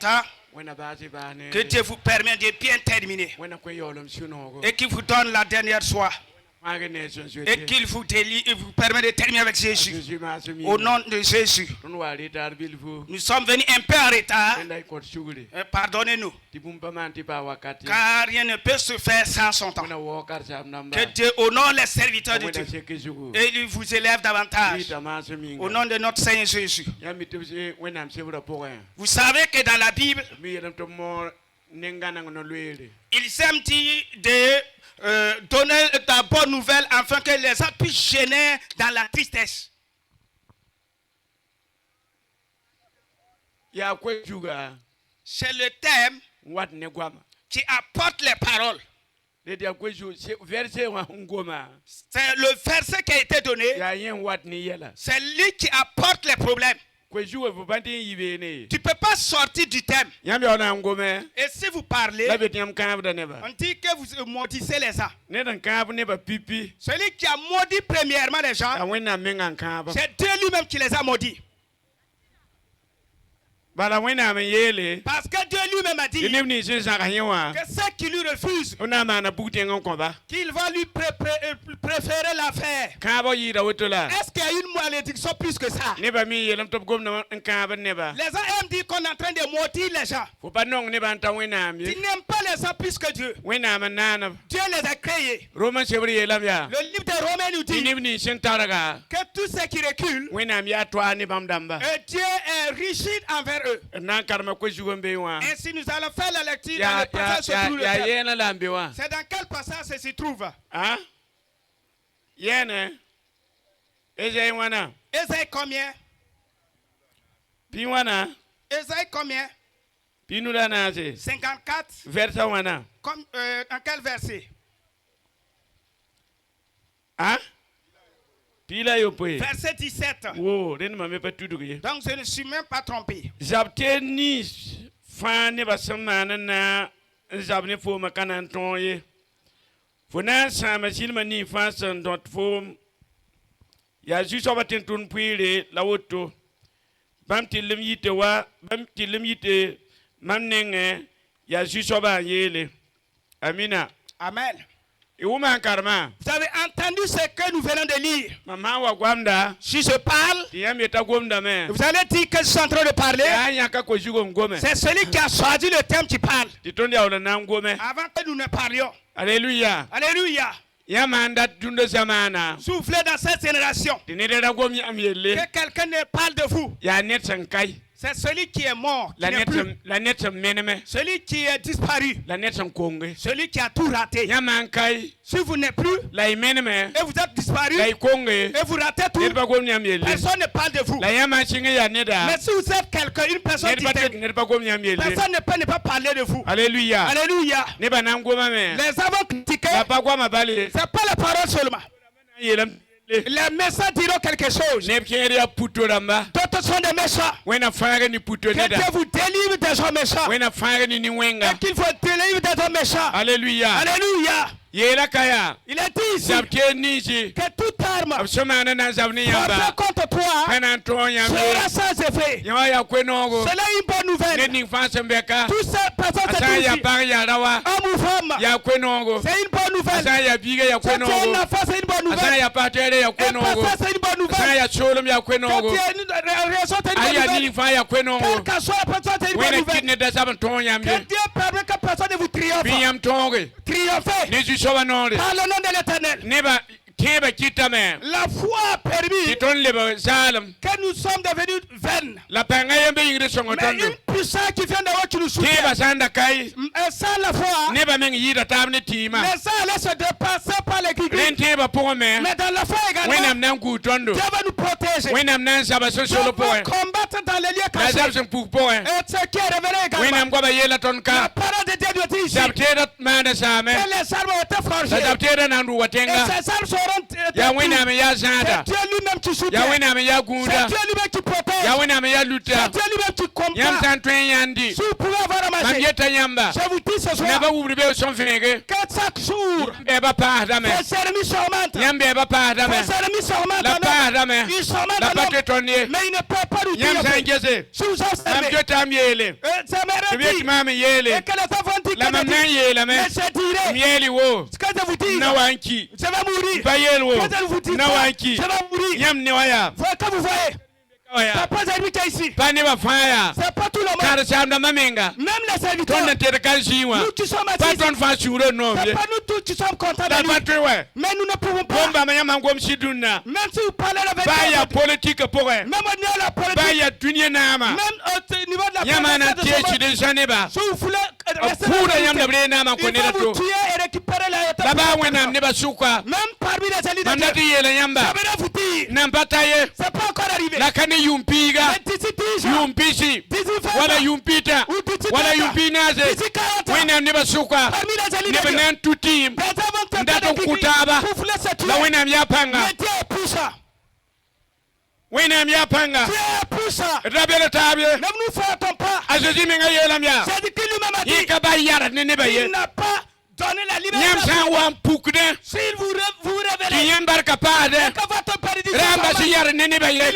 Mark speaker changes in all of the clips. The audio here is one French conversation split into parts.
Speaker 1: longtemps, que Dieu vous permet de bien terminer et qu'il vous donne la dernière soie et qu'il vous permet de terminer avec Jésus. Au nom de Jésus, nous sommes venus un peu en retard. Pardonnez-nous, car rien ne peut se faire sans son temps. Que Dieu honore les serviteurs de Dieu et il vous élève davantage. Au nom de notre Seigneur Jésus. Vous savez que dans la Bible, il s'aime dit de donner la bonne nouvelle afin que les gens puissent gêner dans la tristesse. C'est le thème qui apporte les paroles. C'est le verset qui a été donné. C'est lui qui apporte les problèmes. Tu ne peux pas sortir du thème. Et si vous parlez, on dit que vous maudissez les gens. Celui qui a maudit premièrement les gens, c'est Dieu lui-même qui les a maudits. Parce que Dieu lui-même a dit que ceux qui lui refusent, qu'il va lui préférer l'affaire. Est-ce qu'il y a une malédiction plus que ça? Les gens aiment dire qu'on est en train de maudire les gens. Ils n'aiment pas les gens plus que Dieu. Dieu les a créés. Le livre de Romains nous dit que tout ce qui recule, Dieu est rigide envers eux. Ainsi nous allons faire la lecture dans le passage se trouve le thème. C'est dans quel passage se trouve? Ésaïe combien? Ésaïe combien? 54.
Speaker 2: Verset
Speaker 1: dans quel verset? Verset 17.
Speaker 2: Donc
Speaker 1: je ne suis même pas trompé. Amen. Vous avez entendu ce que nous venons de lire. Si je parle, vous allez dire que je suis en train de parler. C'est celui qui a choisi le thème qui parle. Avant que nous ne parlions.
Speaker 2: Alléluia.
Speaker 1: Alléluia. Soufflez dans cette génération. Que quelqu'un ne parle de vous. C'est celui qui est mort, qui n'est plus. Celui qui est disparu. Celui qui a tout raté. Si vous n'êtes plus, et vous êtes disparu, et vous ratez tout, personne ne parle de vous. Mais si vous êtes quelqu'un, une personne qui t'aime, personne ne peut ne pas parler de vous.
Speaker 2: Alléluia.
Speaker 1: Alléluia. Les avons critiqués, ce n'est pas la parole seulement. Les méchants diront quelque chose. D'autres sont des méchants. Que Dieu vous délivre des gens méchants. Et qu'il vous délivre des gens méchants.
Speaker 2: Alléluia.
Speaker 1: Alléluia. Il est dit ici que toute arme portée contre toi sera sans effet. C'est là une bonne nouvelle. Toutes ces personnes se trouvent homme ou femme. C'est une bonne nouvelle. C'est un enfant, c'est une bonne nouvelle. Un pasteur, c'est une bonne nouvelle. Quand il y a une raison, c'est une bonne nouvelle. Quelle que soit la personne, c'est une bonne nouvelle. Que Dieu permet que personne ne vous triomphe. Triomphez. Par le nom de l'Éternel. La foi a permis que nous sommes devenus vaines. Mais une puissance qui vient de haut qui nous soutient. Et sans la foi, les gens allaient se dépasser par les guigues. Mais dans la foi également, Dieu va nous protéger. Dieu va combattre dans les lieux cachés. Et ce qui est révélé également. La parole de Dieu nous dit ici que les armes ont été forgées. Et ces armes seront c'est Dieu lui-même qui soutient. C'est Dieu lui-même qui protège. C'est Dieu lui-même qui
Speaker 2: comme ça, si vous pouvez avoir à manger, je vous dis ce soir, que chaque jour, vos ennemis s'augmentent. Vos ennemis s'augmentent. Ils s'augmentent, mais ils ne peuvent pas nous dire. Si vous observez, et que les enfants disent que je dirai, ce que je vous dis, je vais mourir. Que je vous dis, je vais mourir. Faut que vous voyez. C'est pas celui qui est ici. C'est pas tout le monde. Même les serviteurs. Nous qui sommes assis. C'est pas nous tous qui sommes contents de lui. Mais nous ne pouvons pas. Même si vous parlez la vérité. Même au niveau de la politique. Même au niveau de la politique. Si vous voulez rester il faut vous tuer et récupérer la même parmi les élites de Dieu. Ça veut vous dire. C'est pas encore arrivé.
Speaker 1: Yumpiga, Yumpisi, wala Yumpita, wala Yumpinaze, Wina Nebasuka, Nebenan to team, Dato Kutaba, La Winam Yapanga, Winam Yapanga, Rabela Tabia, Azimina Yelamia, Yikabaya, Nenebaye,
Speaker 2: donner la liberté. S'il vous révélez il ne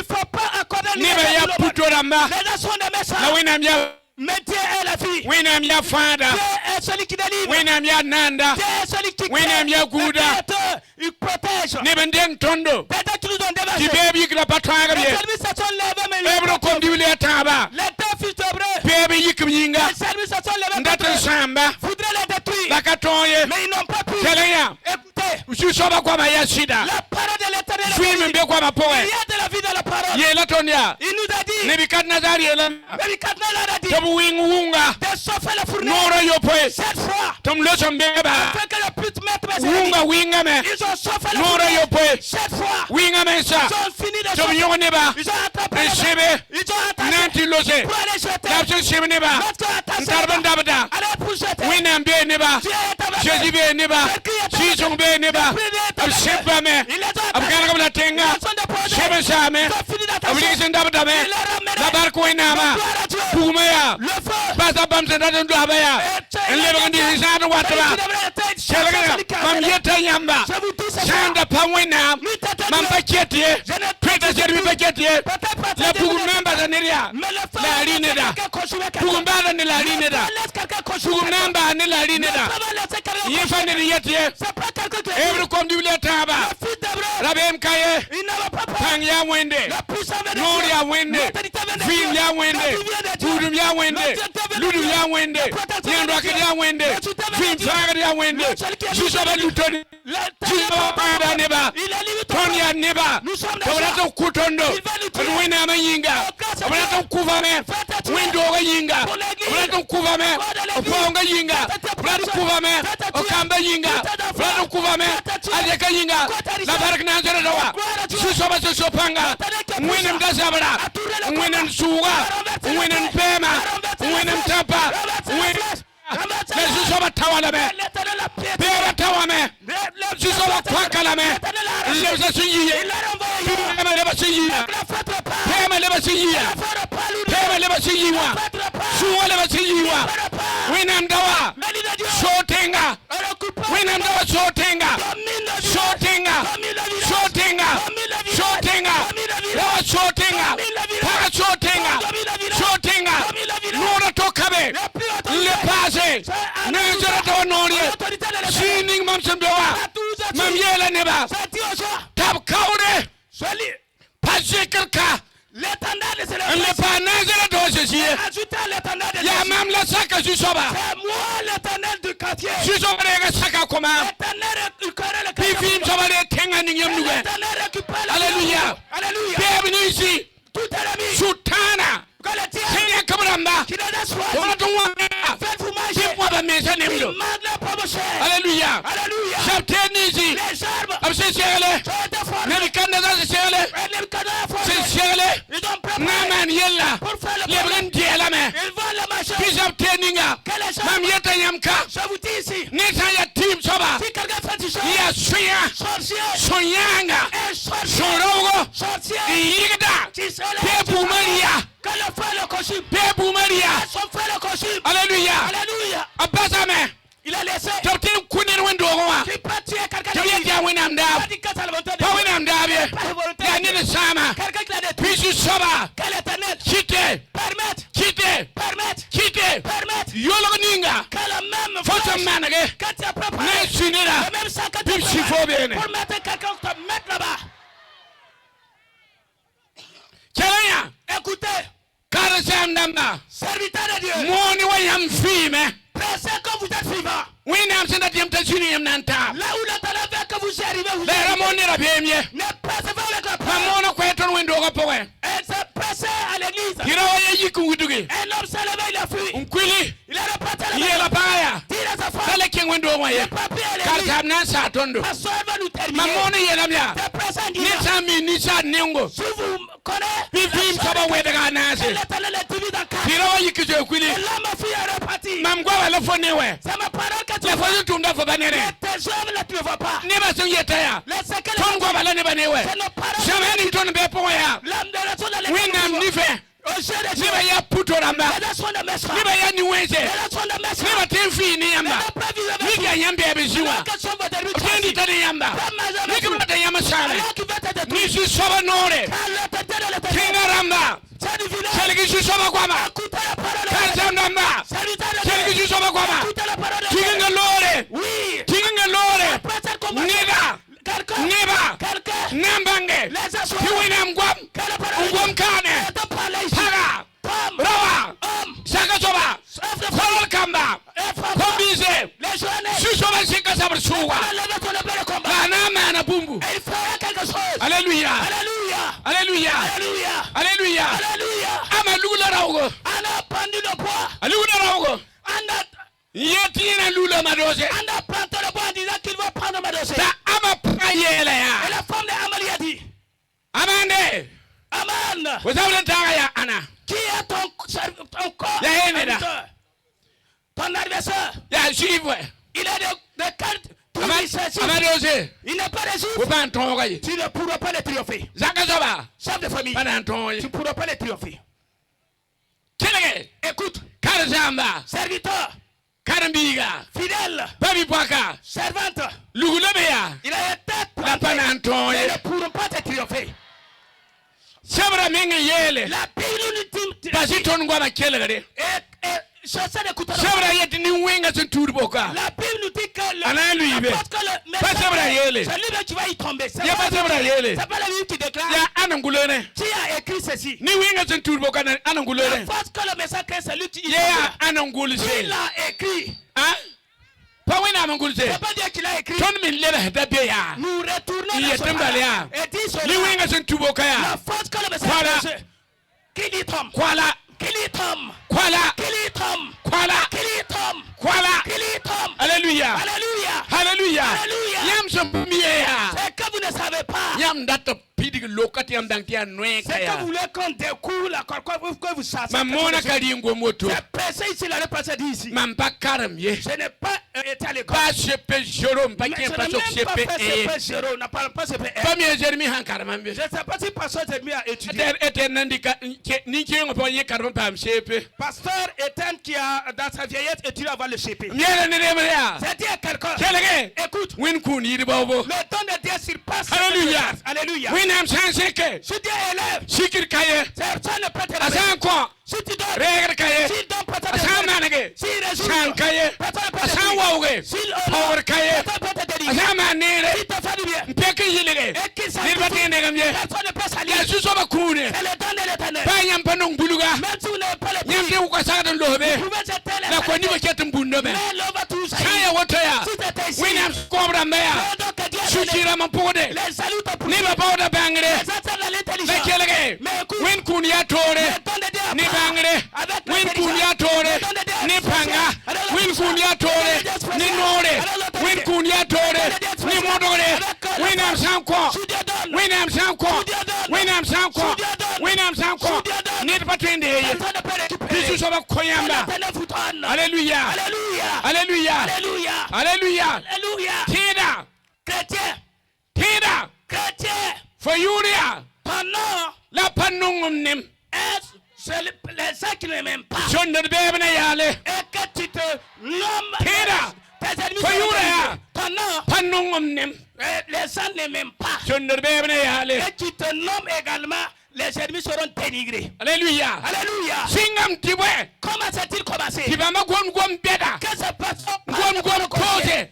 Speaker 2: faut pas accorder la liberté. Les nations de Messa. Mais Dieu est la fille. Dieu est celui qui délivre. Dieu est celui qui crée. Il protège. Peut-être qu'ils nous ont déversé. Les services se sont levés, mais les deux fils d'Hébreu. Les services se sont levés. Voudraient les détruire. Mais ils n'ont pas pu. Écoutez. La parole de l'Éternel. Il y a de la vie dans la parole. Il nous a dit. Nebuchadnezzar a dit. De chauffer la fournaise. Cette fois. Afin que le plus mettre mes ennemis. Ils ont chauffé la fournaise. Cette fois. Ils ont fini de chauffer. Ils ont attrapé les bébés. Ils ont attaqué. Pour aller jeter. Lorsqu'on attaque. Allez pour jeter. Dieu est avec
Speaker 1: Every conduit taba. Rabem kaye. Panya wende. Noria wende. Filia wende. Budumia wende. Ludumia wende. Yandrakia wende. Fim Fagaria wende. Susaba Lutoni. Susaba neba. Tonya neba. Torato Kutondo. Wina Mayinga. Torato Kuvame. Window Yinga. Torato Kuvame. Oponga Yinga. Torato Kuvame. Okamba Yinga. Torato Kuvame. Adeka Yinga. La Barakna Zarawa. Susaba Sopanga. Winam Gazabara. Winam Suga. Winam Pema. Winam Tapa. Susaba Tawalame. Pera Tawame. Susaba Kwakalame. Leza Suyi. Pema Leva Suyi. Pema Leva Suyi. Pema Leva Suyi. Suwa Leva Suyi. Winam Dawa. Shotenga. Winam Dawa Shotenga. Shotenga. Shotenga. Shotenga. Dawa Shotenga. Para Shotenga. Shotenga. Nora Tokabe. Le passé. Nezera Dawa Norie. Sining Mamsam Dawa. Mamiela Neba. Tab Kaure. Pajikelka. L'étendard de cela. Le panazera dossier. Ajoutez l'étendard de cela. Ya mam la saka Jusoba. C'est moi l'éternel du quartier. Jusoba de saka comment? L'éternel récupère le quartier. Bifim soba de tenga ningem noué. L'éternel récupère le quartier. Alléluia. Alléluia. Bienvenue ici. Tout ennemi. Soutana. Seigneur Kabramba. Qui n'a soif. Faites-vous manger. Dis-moi ma maison n'aime. Alléluia. Alléluia. J'obtiens ici. Les arbres. Absessiele. Nebuchadnezzar c'est Naman yella. Lebran dielame. Puis j'obtiens Mam yeta yamka. Je vous dis ici. Neta ya team soba. Si quelqu'un fait du chant. Ya suya. Soyanga. Sorogo. Yigda. Pepu Maria.
Speaker 2: Que le frère le consume.
Speaker 1: Bebu Maria.
Speaker 2: Son frère le consume.
Speaker 1: Alléluia.
Speaker 2: Alléluia.
Speaker 1: Abasame.
Speaker 2: Il a laissé.
Speaker 1: Tabtin kunin wendo wa.
Speaker 2: Qui peut tuer quelqu'un.
Speaker 1: Tabi ya winam da. Pa winam da bien. Ya ni de sama.
Speaker 2: Quelqu'un qui l'a détruit.
Speaker 1: Bisu soba.
Speaker 2: Que l'Éternel
Speaker 1: Kite.
Speaker 2: permette.
Speaker 1: Kite. Yolo ninga.
Speaker 2: Que le même
Speaker 1: Foto manage.
Speaker 2: quand tu as préparé.
Speaker 1: Na sunira.
Speaker 2: Le même sac que tu as
Speaker 1: Bibsi
Speaker 2: préparé.
Speaker 1: fobene.
Speaker 2: Pour mettre quelqu'un te mettre là-bas.
Speaker 1: Chalanya.
Speaker 2: Écoutez.
Speaker 1: Karasam damba.
Speaker 2: Serviteur de Dieu.
Speaker 1: Moni wayam fime.
Speaker 2: Pensez que vous êtes vivant.
Speaker 1: Winam senda tiam tasuni yam nanta.
Speaker 2: Là où l'Éternel veut que vous y arrivez, vous y
Speaker 1: Le
Speaker 2: arrivez.
Speaker 1: ramoni rabemye.
Speaker 2: Ne passez pas avec la
Speaker 1: Mamono kweton wendo ko powe.
Speaker 2: Elle s'est passée à l'église.
Speaker 1: Kira waya yiku wudugi.
Speaker 2: Un homme s'est levé, il a fui.
Speaker 1: Unkwili.
Speaker 2: Il a reparti à la
Speaker 1: Yela baya.
Speaker 2: Dis à sa femme.
Speaker 1: Kale king wendo waye.
Speaker 2: Le papier à l'église.
Speaker 1: Karsam nan sa tondo.
Speaker 2: Pasteur va nous terminer.
Speaker 1: Mamono yelam ya.
Speaker 2: C'est présent
Speaker 1: Ni
Speaker 2: dimanche.
Speaker 1: sami ni sa nengo.
Speaker 2: Si vous connaissez,
Speaker 1: Bibim saba wedega nase.
Speaker 2: l'Éternel est divin dans quatre.
Speaker 1: Kira wayi kijo kwili.
Speaker 2: Et là, ma fille est repartie.
Speaker 1: Mam gwa wala fone we.
Speaker 2: C'est ma parole que tu
Speaker 1: La
Speaker 2: vois.
Speaker 1: fone tumda fo banere.
Speaker 2: Mais tes œuvres, là, tu ne vois pas.
Speaker 1: Ne ba sun yetaya.
Speaker 2: Les séquelles,
Speaker 1: Ton gwa bala ne banewe.
Speaker 2: c'est nos paroles.
Speaker 1: Jamani ton be po ya.
Speaker 2: L'âme de raison dans les
Speaker 1: Winam ni fe.
Speaker 2: au jeu de Dieu.
Speaker 1: Ni ba ya putoramba.
Speaker 2: Les leçons de mes soins.
Speaker 1: Ni ba ya ni wense.
Speaker 2: Les leçons de mes
Speaker 1: Ni
Speaker 2: soins.
Speaker 1: ba tenfi ni yamba. Ni ga yambe abejiwa. Otendi tani yamba. Ni kuma ta yama sale. Ni si soba nore. Kinga ramba. Selgi si soba kwama. Karsam namba. Selgi si soba kwama. Kinga lore. Kinga lore. Niga. Niba. Nambange. Kiwina mgwam. Mgwam kane. Paga. Rawa. Saka soba. Kolol kamba. Kombize. Susoba sika sabar suwa. Mana mana bumbu. Alléluia. Alléluia. Alléluia. Ama lula rawgo. Alléluia rawgo. Yetina lula madose. Ta ama prayele ya.
Speaker 2: Et la femme d'Amalie a dit,
Speaker 1: Amande.
Speaker 2: Aman,
Speaker 1: Wazawle taga ya ana.
Speaker 2: qui est ton corps
Speaker 1: Ya heneda.
Speaker 2: serviteur? Ton adversaire,
Speaker 1: Ya suivre.
Speaker 2: il est de quel
Speaker 1: Amadose.
Speaker 2: il n'est pas résoudre.
Speaker 1: Woban tongaye.
Speaker 2: Tu ne pourras pas le triompher.
Speaker 1: Zaka soba.
Speaker 2: Chef de famille,
Speaker 1: Panan tongaye.
Speaker 2: tu ne pourras pas le triompher.
Speaker 1: Kelege.
Speaker 2: Écoute,
Speaker 1: Karzamba.
Speaker 2: serviteur,
Speaker 1: Karambiga.
Speaker 2: fidèle,
Speaker 1: Babi Bwaka.
Speaker 2: servante,
Speaker 1: Lugulebeya.
Speaker 2: il a été
Speaker 1: La
Speaker 2: planté.
Speaker 1: panan
Speaker 2: Ils
Speaker 1: tongaye.
Speaker 2: ne pourront pas te triompher.
Speaker 1: Sabra menga yele.
Speaker 2: La Bible nous dit,
Speaker 1: Basi ton ngwa kelere.
Speaker 2: et chassez les couteaux.
Speaker 1: Sabra yeti ni wenga sun turboka.
Speaker 2: La Bible nous dit que
Speaker 1: Ana lui, mais- Pas sabra yele.
Speaker 2: c'est lui qui va y tomber. C'est
Speaker 1: Ya
Speaker 2: pas
Speaker 1: ba sabra yele.
Speaker 2: c'est pas la Bible qui déclare.
Speaker 1: Ya anangulene.
Speaker 2: Qui a écrit ceci?
Speaker 1: Ni wenga sun turboka na
Speaker 2: La
Speaker 1: anangulene.
Speaker 2: force que le message que c'est lui qui
Speaker 1: Ya anangulise.
Speaker 2: il a écrit.
Speaker 1: Hein? Pas wena amangulise.
Speaker 2: C'est pas dire qu'il a écrit.
Speaker 1: Ton min leba dabe ya.
Speaker 2: Nous retournons
Speaker 1: Il
Speaker 2: dans
Speaker 1: est
Speaker 2: ce
Speaker 1: tombé
Speaker 2: parole
Speaker 1: là.
Speaker 2: et dit cela.
Speaker 1: Ni wenga sun turboka
Speaker 2: La
Speaker 1: ya.
Speaker 2: force que le message
Speaker 1: Voilà.
Speaker 2: qui dit tombe.
Speaker 1: Kwala.
Speaker 2: Qui dit tombe.
Speaker 1: Kwala.
Speaker 2: Qui dit tombe.
Speaker 1: Kwala.
Speaker 2: Qui dit tombe.
Speaker 1: Kwala.
Speaker 2: Qui dit tombe.
Speaker 1: Alléluia.
Speaker 2: Alléluia.
Speaker 1: Alléluia.
Speaker 2: Alléluia.
Speaker 1: Yam so miye ya.
Speaker 2: C'est que vous ne savez pas.
Speaker 1: Yam data pidig lokati yam dangtia noe
Speaker 2: C'est que
Speaker 1: kaya.
Speaker 2: vous voulez qu'on découle la que vous chassez.
Speaker 1: Mamona kalingo moto.
Speaker 2: C'est passé ici, la passé ici.
Speaker 1: Mampa karam ye.
Speaker 2: Je n'ai pas été à l'école.
Speaker 1: Pas chepe jorom, pas
Speaker 2: Mais
Speaker 1: kien
Speaker 2: je
Speaker 1: pas
Speaker 2: n'ai
Speaker 1: sok
Speaker 2: même pas
Speaker 1: chepe
Speaker 2: fait
Speaker 1: e.
Speaker 2: CP0, on n'a pas CP1.
Speaker 1: Pas mieux jermi han karamambe.
Speaker 2: Je ne sais pas si pasteur Zedmi a étudié.
Speaker 1: Ete nandika ni kien po ye karam pam chepe.
Speaker 2: Pasteur Etienne qui a dans sa vieillesse étudié avant le CP.
Speaker 1: Miele ne demria.
Speaker 2: C'est dit à quelqu'un.
Speaker 1: Kelege.
Speaker 2: Écoute,
Speaker 1: Win kun yiri bobo.
Speaker 2: le don de Dieu surpasse.
Speaker 1: Alléluia.
Speaker 2: Alléluia.
Speaker 1: Winam sanseke.
Speaker 2: Si Dieu élève,
Speaker 1: Sikir kaye.
Speaker 2: ça ne peut te
Speaker 1: Asan ko.
Speaker 2: Si tu donnes,
Speaker 1: Reger kaye.
Speaker 2: si donne peut te
Speaker 1: Asan manage.
Speaker 2: S'il résout,
Speaker 1: San kaye.
Speaker 2: personne ne peut te
Speaker 1: Asan
Speaker 2: délivrer.
Speaker 1: wauge.
Speaker 2: S'il
Speaker 1: Power
Speaker 2: honore,
Speaker 1: kaye.
Speaker 2: personne ne peut te délivrer.
Speaker 1: Asan manere.
Speaker 2: S'il te fait du bien,
Speaker 1: Mpeke yilege.
Speaker 2: et qu'il s'en
Speaker 1: Nirba
Speaker 2: fout,
Speaker 1: tende gamye.
Speaker 2: personne ne peut salir.
Speaker 1: Ya suso ba kune.
Speaker 2: C'est le don de l'Éternel.
Speaker 1: Ba nyam panong buluga.
Speaker 2: Même si vous n'avez pas le
Speaker 1: Nyam
Speaker 2: prix,
Speaker 1: te ko sa dan lobe.
Speaker 2: vous pouvez jeter les
Speaker 1: Na ko ni ba
Speaker 2: saletés.
Speaker 1: ketum bundo be.
Speaker 2: Mais l'on va tout salir.
Speaker 1: Saya woto ya.
Speaker 2: Si tu étais ici,
Speaker 1: Winam kobra mbeya.
Speaker 2: le don que Dieu a donné,
Speaker 1: Sukira man pode.
Speaker 2: les saluts te
Speaker 1: Ni
Speaker 2: poussent.
Speaker 1: ba bawda bangre.
Speaker 2: Les enseignants de
Speaker 1: Na
Speaker 2: l'intelligence.
Speaker 1: kelege.
Speaker 2: Mais écoute,
Speaker 1: Win kun ya tore.
Speaker 2: le don de Dieu a
Speaker 1: Ni
Speaker 2: pas.
Speaker 1: bangre.
Speaker 2: Avec
Speaker 1: Win kun
Speaker 2: l'intelligence.
Speaker 1: ya tore.
Speaker 2: Le don de Dieu est
Speaker 1: Ni
Speaker 2: spécial.
Speaker 1: panga.
Speaker 2: Alors, le
Speaker 1: Win
Speaker 2: spécial.
Speaker 1: kun ya
Speaker 2: Le don
Speaker 1: tore.
Speaker 2: de Dieu est spécial.
Speaker 1: Ni nore.
Speaker 2: Alors, l'autorité.
Speaker 1: Win kun ya tore.
Speaker 2: Le don de Dieu est
Speaker 1: Ni
Speaker 2: spécial.
Speaker 1: modore.
Speaker 2: Avec le
Speaker 1: Winam
Speaker 2: don.
Speaker 1: sanko.
Speaker 2: Si Dieu donne,
Speaker 1: Winam sanko.
Speaker 2: Si Dieu donne.
Speaker 1: Winam sanko.
Speaker 2: Si Dieu donne.
Speaker 1: Winam sanko.
Speaker 2: Si Dieu donne.
Speaker 1: Ni patwende ye.
Speaker 2: personne ne peut récupérer.
Speaker 1: Bisu soba koyamba.
Speaker 2: L'Éternel vous donne.
Speaker 1: Alléluia.
Speaker 2: Alléluia.
Speaker 1: Alléluia.
Speaker 2: Alléluia.
Speaker 1: Alléluia.
Speaker 2: Alléluia.
Speaker 1: Tida.
Speaker 2: Chrétien.
Speaker 1: Tida.
Speaker 2: Chrétien.
Speaker 1: For Yuria.
Speaker 2: Ton nom
Speaker 1: La panungum nim.
Speaker 2: est C'est les gens qui ne m'aiment pas.
Speaker 1: Et
Speaker 2: que tu te nommes tes ennemis. Ton nom. Les gens ne m'aiment pas. Et tu te nommes également. Les ennemis seront dénigrés.
Speaker 1: Alléluia.
Speaker 2: Alléluia. Comment s'est-il commencé? Que ce passant des paroles grossières.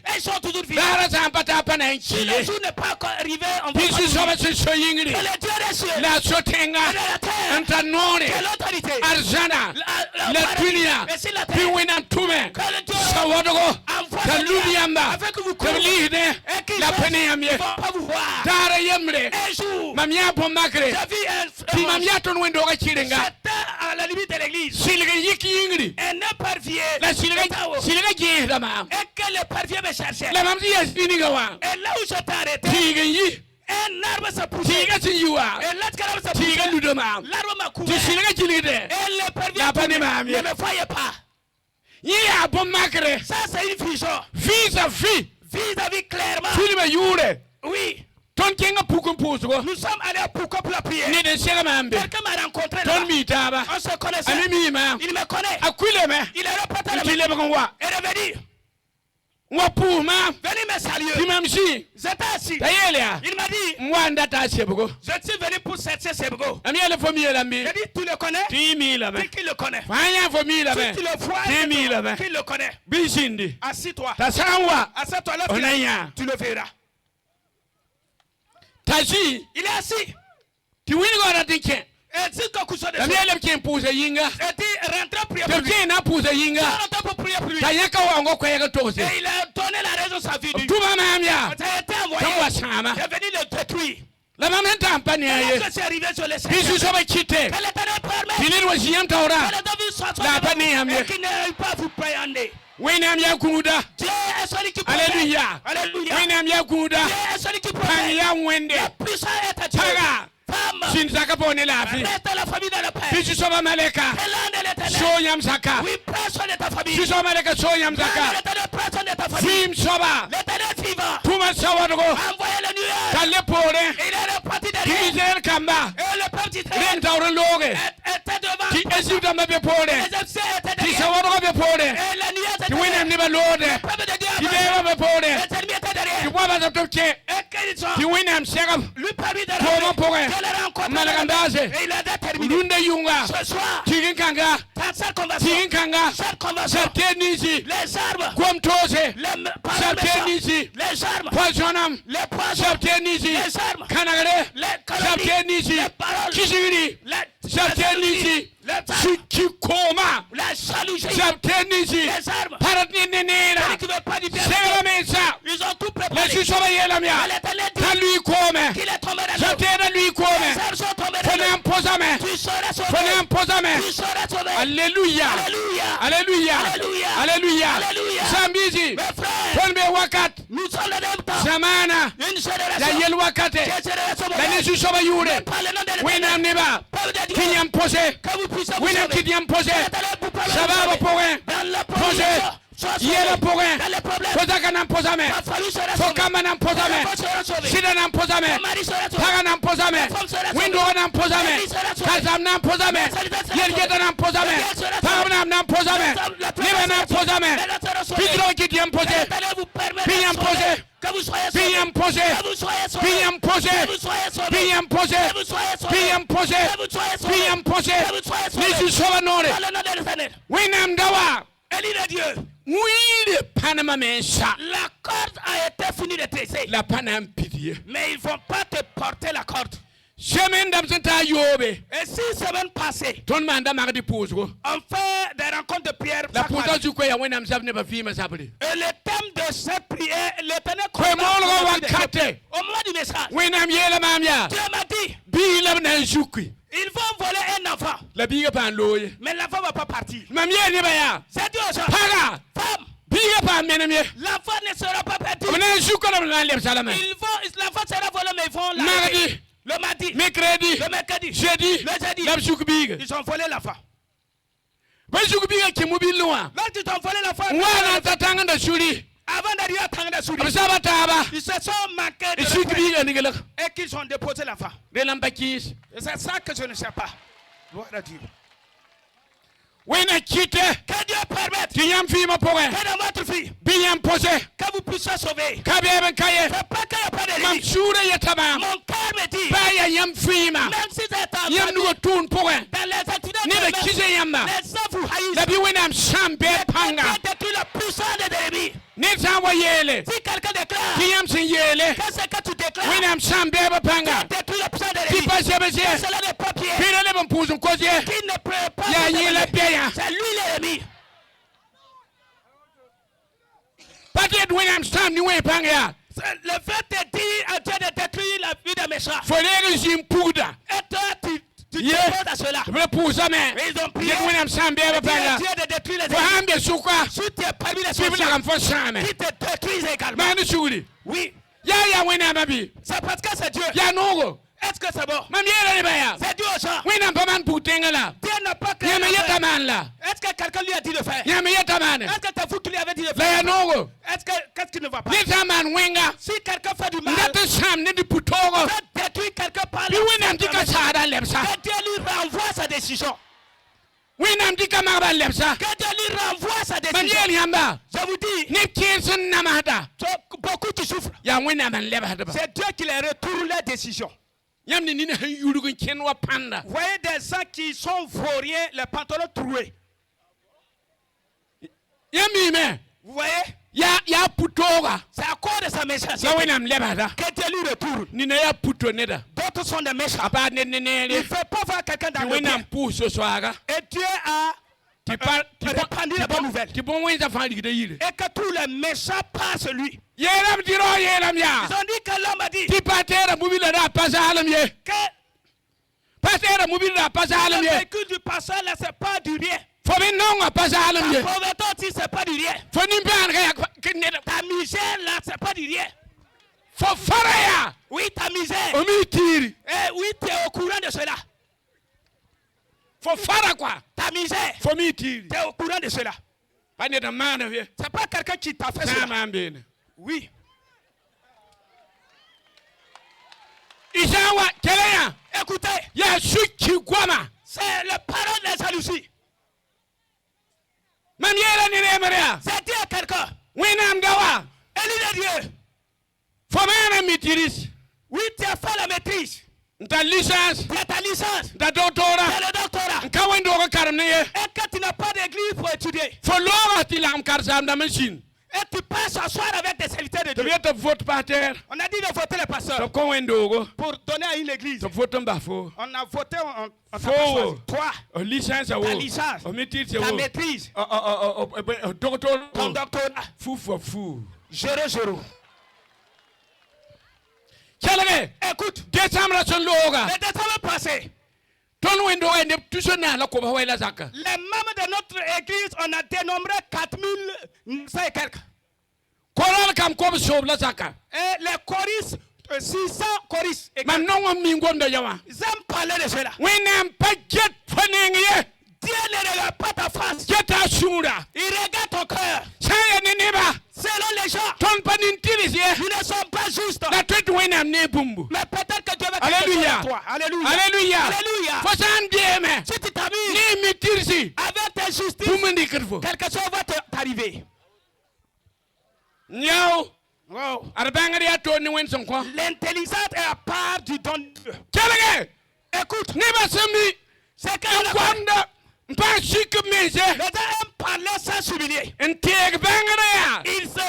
Speaker 2: Elles sont toujours vives. Si le jour n'est pas encore arrivé, on va pas dire que le Dieu des cieux et de la terre, quelle autorité, la dunia, et si la terre, que le Dieu envoie avec vous courez, et qu'ils ne vont pas vous voir. Un jour, j'ai vu c'était à la limite de l'église. Un épervier et que l'épervier me cherchait. Et là où j'étais arrêté, un arbre s'est poussé. Et l'autre arbre s'est poussé. L'arbre m'a couvert. Et l'épervier ne me voyait pas. Ça c'est une vision. Vis-à-vis clairement. Oui. Nous sommes allés à Pouka pour la prière. Quelqu'un m'a rencontré là-bas. On se connaissait. Il me connaît. Il est reparti à la maison. Et revenu. Venez me saluer. J'étais assis. Il m'a dit, je suis venu pour chercher Sebgo. J'ai dit, tu le connais? Qui le connaît? Si tu le vois, qui le connaît? Assis-toi. Assis-toi là, tu le verras. Il est assis. Et dit que couche de et dit rentre prier pour lui. Rentre pour prier pour lui. Et il a donné la raison de sa vie. Ça a été envoyé. Il est venu le détruire. Lorsque c'est arrivé sur les scènes, que l'Éternel permet que les devis soient et qu'il n'arrive pas à vous payer. Dieu est celui qui protège. Alléluia. Dieu est celui qui protège. Le puissant est Dieu. Femme, reste la famille dans la paix. Et l'un de l'Éternel. Oui, personne de ta famille. L'Éternel, personne de ta famille. L'Éternel vivant. Envoyez le nuage. Il est reparti derrière. Et le peuple d'Israël était devant. Les Égyptiens étaient derrière. Et le nuage était derrière. Le peuple de Dieu était derrière. Les ennemis étaient derrière. Et qu'ils ont lui permis de rentrer. Et il a déterminé. Ce soir, dans cette conversion, les armes, les armes, les poisons, les armes, les calamités, les paroles, la jalousie, les armes, celui qui ne veut pas du bien, ils ont tout préparé. L'éternel dit qu'il est tombé dans l'eau. Les armes sont tombées dans l'eau. Tu seras sauvé. Tu seras sauvé.
Speaker 1: Alléluia.
Speaker 2: Alléluia. Alléluia. Alléluia. Mes frères, nous sommes le même temps. Une génération. Que vous puissiez vous sauver. Dans la provision. Yela porin, Kozaka nam posame, Fokama nam posame, Sida nam posame, Taga nam posame, Window nam posame, Kazam nam posame, Yergeta nam posame, Pam nam posame, Liba nam posame, Pidro Gidiam posé, Piam posé, Piam posé, Piam posé, Piam posé, Piam posé, Piam posé, Nisu Sovanore, Winam Dawa. Élie de Dieu. Oui, la corde a été finie de tresser. Mais ils ne vont pas te porter la corde. Et 6 semaines passées, on fait des rencontres de prière. Et le thème de cette prière, l'Éternel au moment du message, Dieu m'a dit, ils vont voler un enfant. Mais l'enfant ne va pas partir. C'est Dieu ça. Femme. L'enfant ne sera pas perdu. L'enfant sera volé, mais ils vont l'arrêter. Le mardi, mercredi, jeudi, ils ont volé l'enfant. Lorsqu'ils ont volé l'enfant, Avant d'arriver à Tangasuri, ils se sont manqués de respect et qu'ils ont déposé l'enfant. C'est ça que je ne sais pas. Gloire à Dieu. Que Dieu permette que dans votre vie, que vous puissiez sauver. C'est pas qu'il n'y a pas de limite. Mon cœur me dit, même si c'est un dans les accidents de les hommes vous haïssent. Quelqu'un détruit la puissance des ennemis. Si quelqu'un déclare que ce que tu déclares détruit la puissance des ennemis, c'est cela des papiers qui ne peut pas c'est lui l'ennemi. Le fait de dire à Dieu de détruire la vie des méchants. Et toi, tu te poses à cela. Ils ont prié Dieu de détruire les ennemis. Si tu es parmi les sorciers qui te détruisent également. Oui. C'est parce que c'est Dieu. Est-ce que c'est bon? C'est Dieu aux gens. Dieu n'a pas créé. Est-ce que quelqu'un lui a dit de faire? Est-ce que c'est vous qui lui avez dit de faire? Qu'est-ce qui ne va pas? Si quelqu'un fait du mal, détruit quelqu'un par Dieu lui renvoie sa décision. Que Dieu lui renvoie sa décision. Je vous dis, beaucoup qui souffrent. C'est Dieu qui les retourne la décision. Vous voyez des gens qui sont vauriens, les pantalons troués. Vous voyez? C'est à cause de sa méchanceté que Dieu lui retourne. D'autres sont des méchants. Il ne fait pas voir quelqu'un dans le bien. Et Dieu a répandu la bonne nouvelle. Et que tous les méchants passent lui. Ils ont dit que l'homme a dit que le véhicule du passage là, c'est pas du rien. La pauvreté aussi, c'est pas du rien. Ta misère là, c'est pas du rien. Oui, ta misère. Oui, tu es au courant de cela. Ta misère. Tu es au courant de cela. C'est pas quelqu'un qui t'a fait cela. Oui. Écoutez. C'est le parole de la jalousie. C'est Dieu quelqu'un. Et lui de Dieu. Oui, tu as fait la maîtrise. Tu as ta licence. Tu as le doctorat. Et que tu n'as pas d'église pour étudier. Et tu peux s'asseoir avec des serviteurs de Dieu. On a dit de voter les pasteurs pour donner à une église. On a voté toi, ta licence, ta maîtrise, ton doctorat. 0-0. Écoute, le décembre passé, les membres de notre église, on a dénombré 4000 et quelques. Et les choristes, 600 choristes. Ils aiment parler de cela. Dieu ne regarde pas ta face. Il regarde ton cœur. Selon les gens, ils ne sont pas justes. Mais peut-être que Dieu va te faire toi. Alléluia. Alléluia. Alléluia. Si tu t'habilles avec ta justice, quelque chose va t'arriver. L'intelligence est à part du don de Dieu. Écoute, c'est que les gens aiment parler sans s'humilier. Ils ne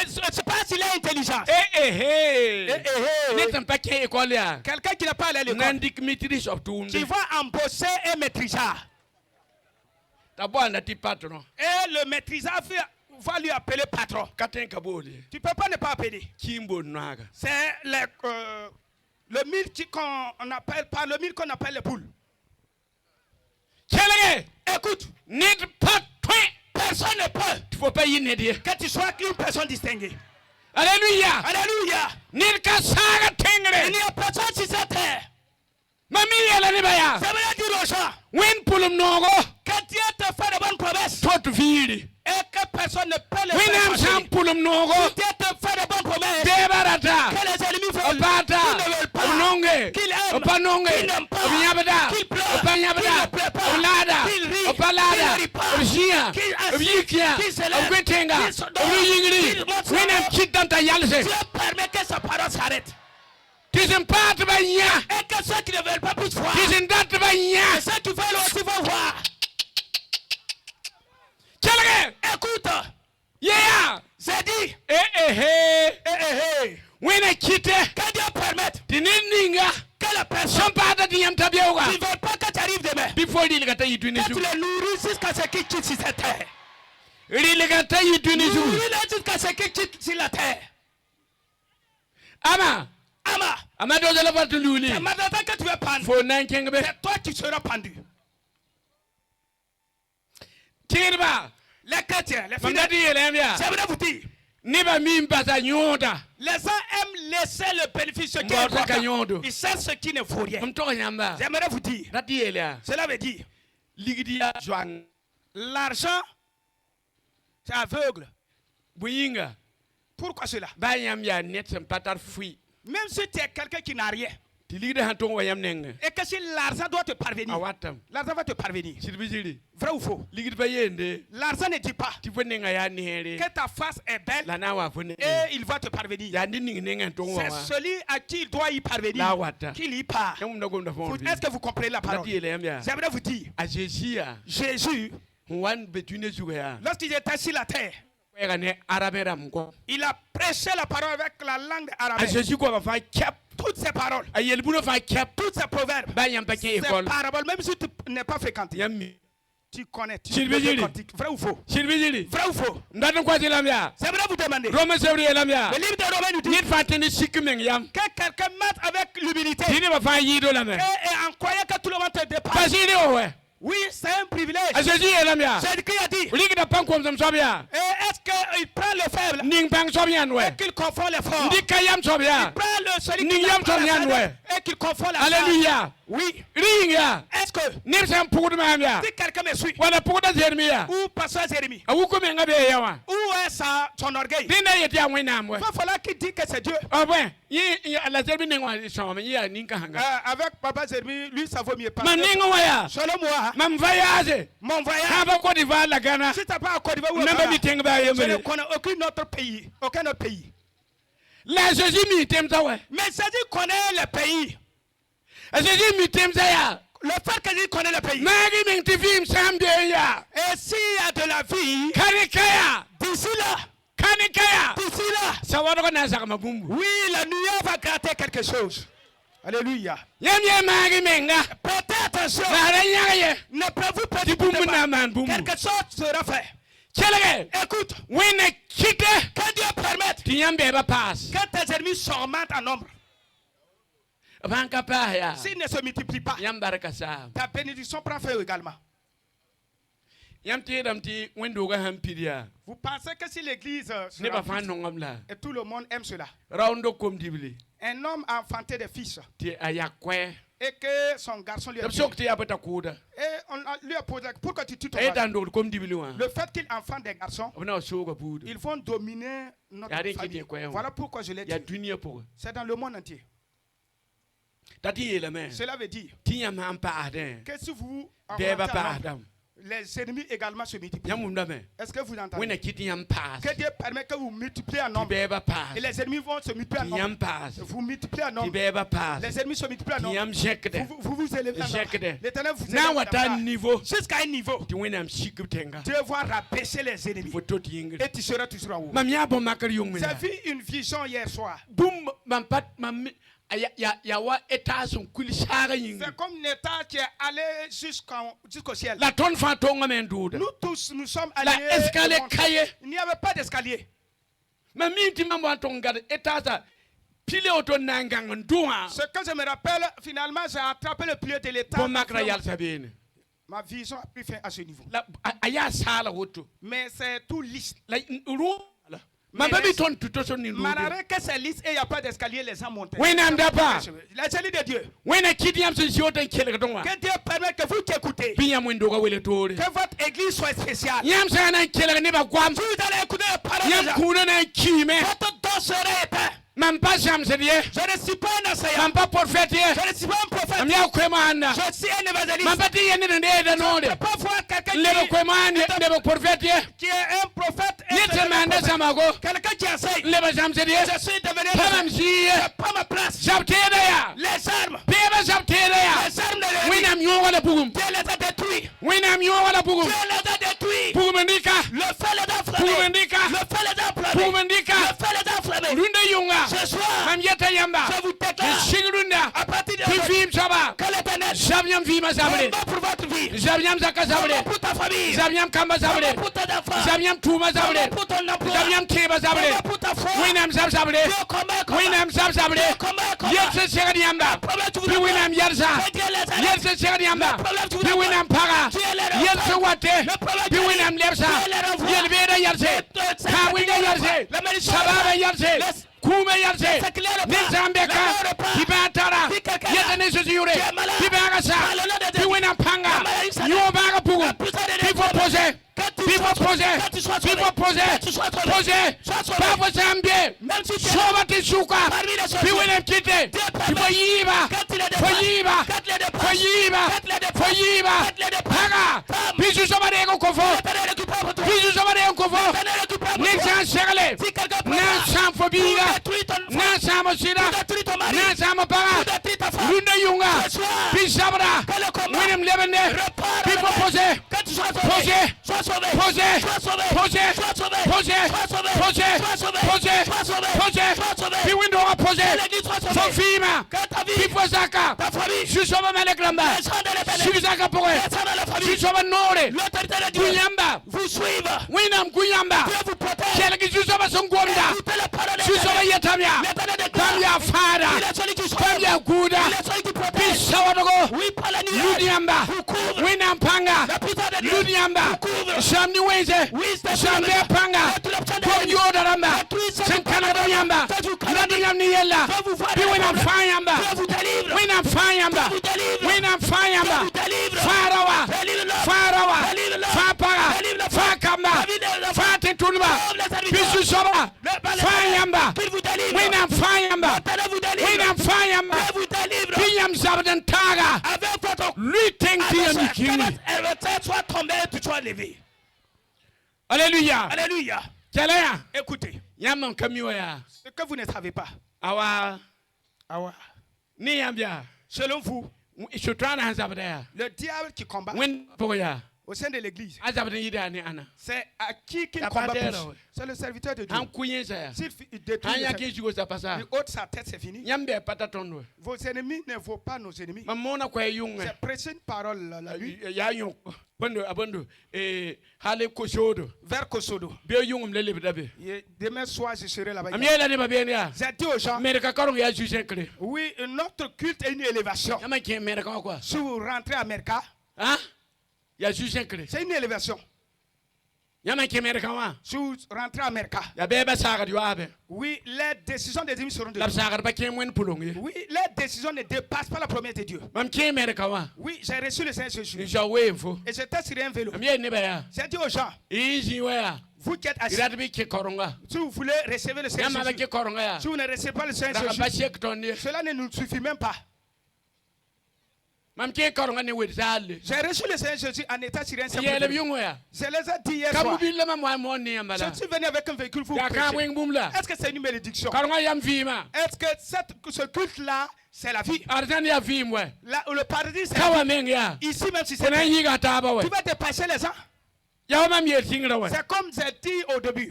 Speaker 2: savent pas s'il est intelligent. Quelqu'un qui n'a pas allé à l'école, qui va embaucher un maîtrisard. Et le maîtrisard va lui appeler patron. Tu ne peux pas ne pas appeler. C'est le mille qu'on appelle, par le mille qu'on appelle les poules. Écoute, personne ne peut que tu sois une personne distinguée. Alléluia. Alléluia. Il n'y a personne sur cette terre. Ça veut dire aux gens que Dieu te fait de bonnes promesses et que personne ne peut le faire. tu te fais de bonnes promesses, que les ennemis veulent, qu'ils ne veulent pas, qu'ils aiment, qu'ils n'aiment pas, qu'ils pleurent, qu'ils ne pleurent pas, qu'ils rient, qu'ils ne rient pas, qu'ils assistent, qu'ils s'élèvent, qu'ils se donnent, qu'ils montrent. Dieu permet que sa parole s'arrête. Et que ceux qui ne veulent pas puissent voir. Et ceux qui veulent aussi vont voir. Écoute. C'est dit. Que Dieu permette que la personne qui ne veut pas que tu arrives demain, que tu le nourris jusqu'à ce qu'il quitte sur cette terre. Nourris-le jusqu'à ce qu'il quitte sur la terre. Ama. C'est maintenant que tu vas pendre. C'est toi qui seras pendu. Les chrétiens, les fidèles, j'aimerais vous dire. Les gens aiment laisser le bénéfice qui est important. Ils savent ce qui ne vaut rien. J'aimerais vous dire. Cela veut dire. L'argent, c'est aveugle. Pourquoi cela? Même si tu es quelqu'un qui n'a rien, et que si l'argent doit te parvenir, l'argent va te parvenir. Vrai ou faux? L'argent ne dit pas que ta face est belle et il va te parvenir. C'est celui à qui il doit y parvenir qu'il y part. Est-ce que vous comprenez la parole? J'aimerais vous dire, Jésus, lorsqu'il était sur la terre, il a prêché la parole avec la langue arabe. Toutes ces paroles, toutes ces proverbes, ces paraboles, même si tu n'es pas fréquenté, tu connais. Vrai ou faux? Vrai ou faux? C'est vrai vous demander. Le livre de Romains nous dit que quelqu'un mette avec l'humilité et en croyant que tout le monde te dépasse. Oui, c'est un privilège. Jésus a dit. Et est-ce qu'il prend le faible et qu'il confond les forts? Il prend celui qui et qu'il confond la Alléluia. Oui. Est-ce que si quelqu'un me suit, ou pasteur Jérémie, où est son orgueil? Il va falloir qu'il dise que c'est Dieu. Avec Papa Jérémie, lui ça vaut mieux pas. Selon moi, mon voyage, si tu n'as pas à Côte d'Ivoire, je ne connais aucun autre pays. Mais Jésus connaît le pays. Le fait que Jésus connaît le pays. Et s'il y a de la vie, d'ici là, oui, la nuée va gratter quelque chose. Alléluia. Prêtez attention. Ne prévoyez pas quelque chose sera fait. Écoute. Que Dieu permette que tes ennemis s'augmentent en nombre. S'ils ne se multiplient pas, ta bénédiction prend fin également. Vous pensez que si l'église et tout le monde aime cela, un homme a enfanté des fils et que son garçon lui a dit, et on lui a posé, pourquoi tu tues ton mari? Le fait qu'il enfante des garçons, ils vont dominer notre famille. Voilà pourquoi je l'ai dit. C'est dans le monde entier. Cela veut dire que si vous les ennemis également se multiplient. Est-ce que vous entendez? Que Dieu permet que vous multipliez en nombre. Et les ennemis vont se multiplier en nombre. Vous multipliez en nombre. Les ennemis se multiplient en nombre. Vous vous élevez en nombre. L'Éternel vous élève jusqu'à un niveau. Dieu va rabaisser les ennemis. Et tu seras toujours en haut. J'ai vu une vision hier soir. C'est comme un état qui est allé jusqu'au ciel. Nous tous, nous sommes allés. Il n'y avait pas d'escalier. Ce que je me rappelle, finalement, j'ai attrapé le pilier de l'état. Ma vision a pris fin à ce niveau. Mais c'est tout lisse. Malgré que c'est lisse et il n'y a pas d'escalier, les gens montent.
Speaker 1: La
Speaker 2: salut de Dieu. Que Dieu permette que vous qui écoutez, que votre église soit spéciale. Si vous allez écouter la parole de Dieu, votre dos sera éteint. Je ne suis pas un enseignant. Je ne suis pas un prophète. Je suis un évangéliste. Je ne peux pas voir quelqu'un qui est un prophète. Quelqu'un qui enseigne. Je suis devenu un je n'ai pas ma place. Les armes. Les armes de l'ennemi. Dieu les a détruits. Dieu les a détruits. Le feu les a enflammés. Le feu les a enflammés. Le feu les a enflammés. Ce soir, je vous déclare à partir de aujourd'hui que l'Éternel combat pour votre vie, combat pour ta famille, combat pour tes enfants, combat pour ton emploi, combat pour ta foi. Dieu
Speaker 1: Kuma yarse Nizambeka Kibatara Yatanisure Kibagasa Kiwina Panga Yobaga Pugu People Pose People Pose People Pose Papa Zambie Soba Tisuka Kiwina Kite Kiwayiba Fayiba Paga Pisu Sabarego Kofo Pisu Sabarego Kofo Nixan Segale Nansam Fobiga Nansam Sira Nansam Paga Lunda Yunga Pisabra William Levende People Pose Piwindo Pose Sofima Pipozaka Susoma Maleklamba Susaka Poe Susoma Nore Kuyamba
Speaker 2: vous suivre.
Speaker 1: Winam Kuyamba Kelki Susoma Songwanda Susoma Yatamia Tamia Fada Tamia Guda Pisawago Ludiamba Winam Panga Ludiamba Samni Weze Sambe Panga Yoda Ramba Sankana Yamba Laduyam Niela Winam Fayamba Winam Fayamba Winam Fayamba Farawa Fapara Fakamba Fatetulba Bisu Soba Fayamba Winam Fayamba Winam Fayamba Pinyam Sabdan Taga Lutin Kiyami
Speaker 2: soit tombé, tu sois levé.
Speaker 1: Alléluia.
Speaker 2: Alléluia. Écoutez. Ce que vous ne savez pas.
Speaker 1: Awa.
Speaker 2: Selon vous, le diable qui combat au sein de l'église, c'est à qui qu'il combat plus? C'est le serviteur de Dieu. S'il détruit il ôte sa tête, c'est fini. Vos ennemis ne vaut pas nos ennemis. C'est prêcher une parole la nuit. Vers Kosodo. Demain soir, je serai là-bas. J'ai dit aux gens, oui, notre culte est une élévation. Si vous rentrez à Merka, c'est une élévation. Si vous rentrez à Merka, oui, les décisions des ennemis seront de Dieu. Oui, les décisions ne dépassent pas la promesse de Dieu. Oui, j'ai reçu le Seigneur Jésus. Et j'étais sur un vélo. J'ai dit aux gens, vous qui êtes assis, si vous voulez recevoir le Seigneur Jésus, si vous ne recevez pas le Seigneur Jésus, cela ne nous suffit même pas. J'ai reçu le Seigneur Jésus en état sur un simple vélo. Je les ai dit hier soir. Je suis venu avec un véhicule pour vous prêcher. Est-ce que c'est une bénédiction? Est-ce que ce culte-là, c'est la vie? Le paradis, c'est la vie. Ici, même si c'est la vie, tu vas dépasser les gens. C'est comme j'ai dit au début.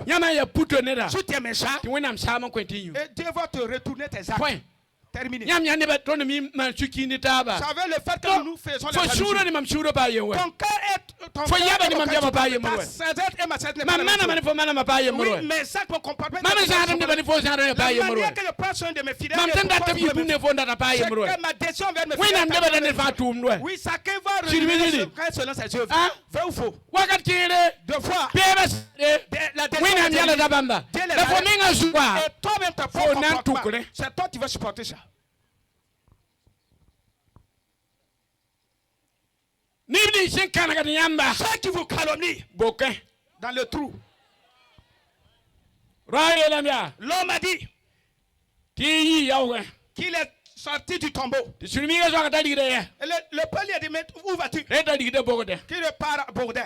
Speaker 2: Si tu es méchant, et Dieu va te retourner tes actes. Terminé. Vous savez le fait que nous faisons la religion. Ton cœur est ton cœur et ma tête n'est pas la même. Oui, mais ça mon comportement. La manière que je prends soin de mes fidèles, c'est que ma décision vient de me faire. Oui, ça qui va revenir selon ses œuvres. Vrai ou faux? Deux fois. La décision les arrêts. Et toi-même, ta propre comportement. C'est toi qui vas supporter ça. Ceux qui vous calomnient dans le trou. L'homme a dit qu'il est sorti du tombeau. Et le peuple lui a dit, mais où vas-tu? Qu'il part à Bourdin.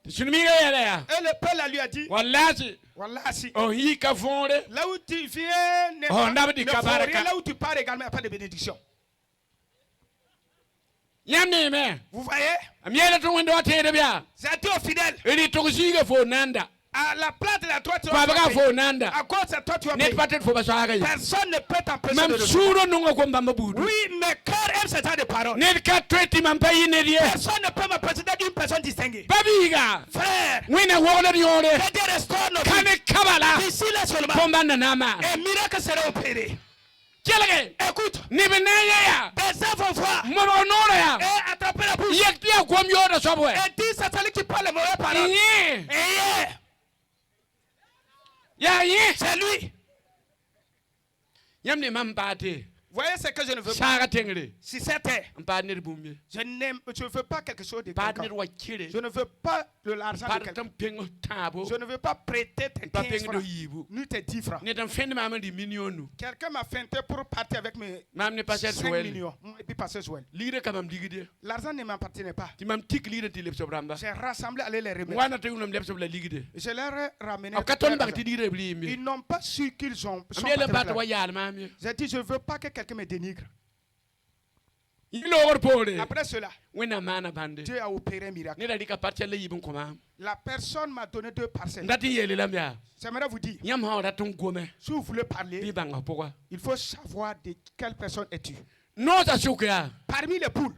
Speaker 2: Et le peuple lui a dit, là où tu viens, ne faut rien. Là où tu pars également, il n'y a pas de bénédiction. Vous voyez? C'est aux fidèles. À la place de la droite, tu vas à cause de toi, tu vas payer. Personne ne peut t'empêcher de le faire. Oui, mais cœur aime ce genre de paroles. Personne ne peut m'empêcher d'être une personne distinguée. Frère, que Dieu restaure nos vies. D'ici là seulement, un miracle sera opéré. Écoute, des gens vont voir et attraper la bouche et dire c'est celui qui parle les mauvaises paroles. C'est lui. Voyez ce que je ne veux pas. Si c'était, je ne veux pas quelque chose de quelqu'un. Je ne veux pas l'argent de quelqu'un. Je ne veux pas prêter tes 15 francs, ni tes 10 francs. Quelqu'un m'a feinté pour partir avec mes 5 millions. Et puis passer Joël. L'argent ne m'appartenait pas. J'ai rassemblé, aller les remettre. Je leur ai ramené. Ils n'ont pas su qu'ils ont. J'ai dit, je ne veux pas que quelqu'un me dénigre. Après cela, Dieu a opéré un miracle. La personne m'a donné 2 parcelles. J'aimerais vous dire, si vous voulez parler, il faut savoir de quelle personne es-tu. Parmi les poules,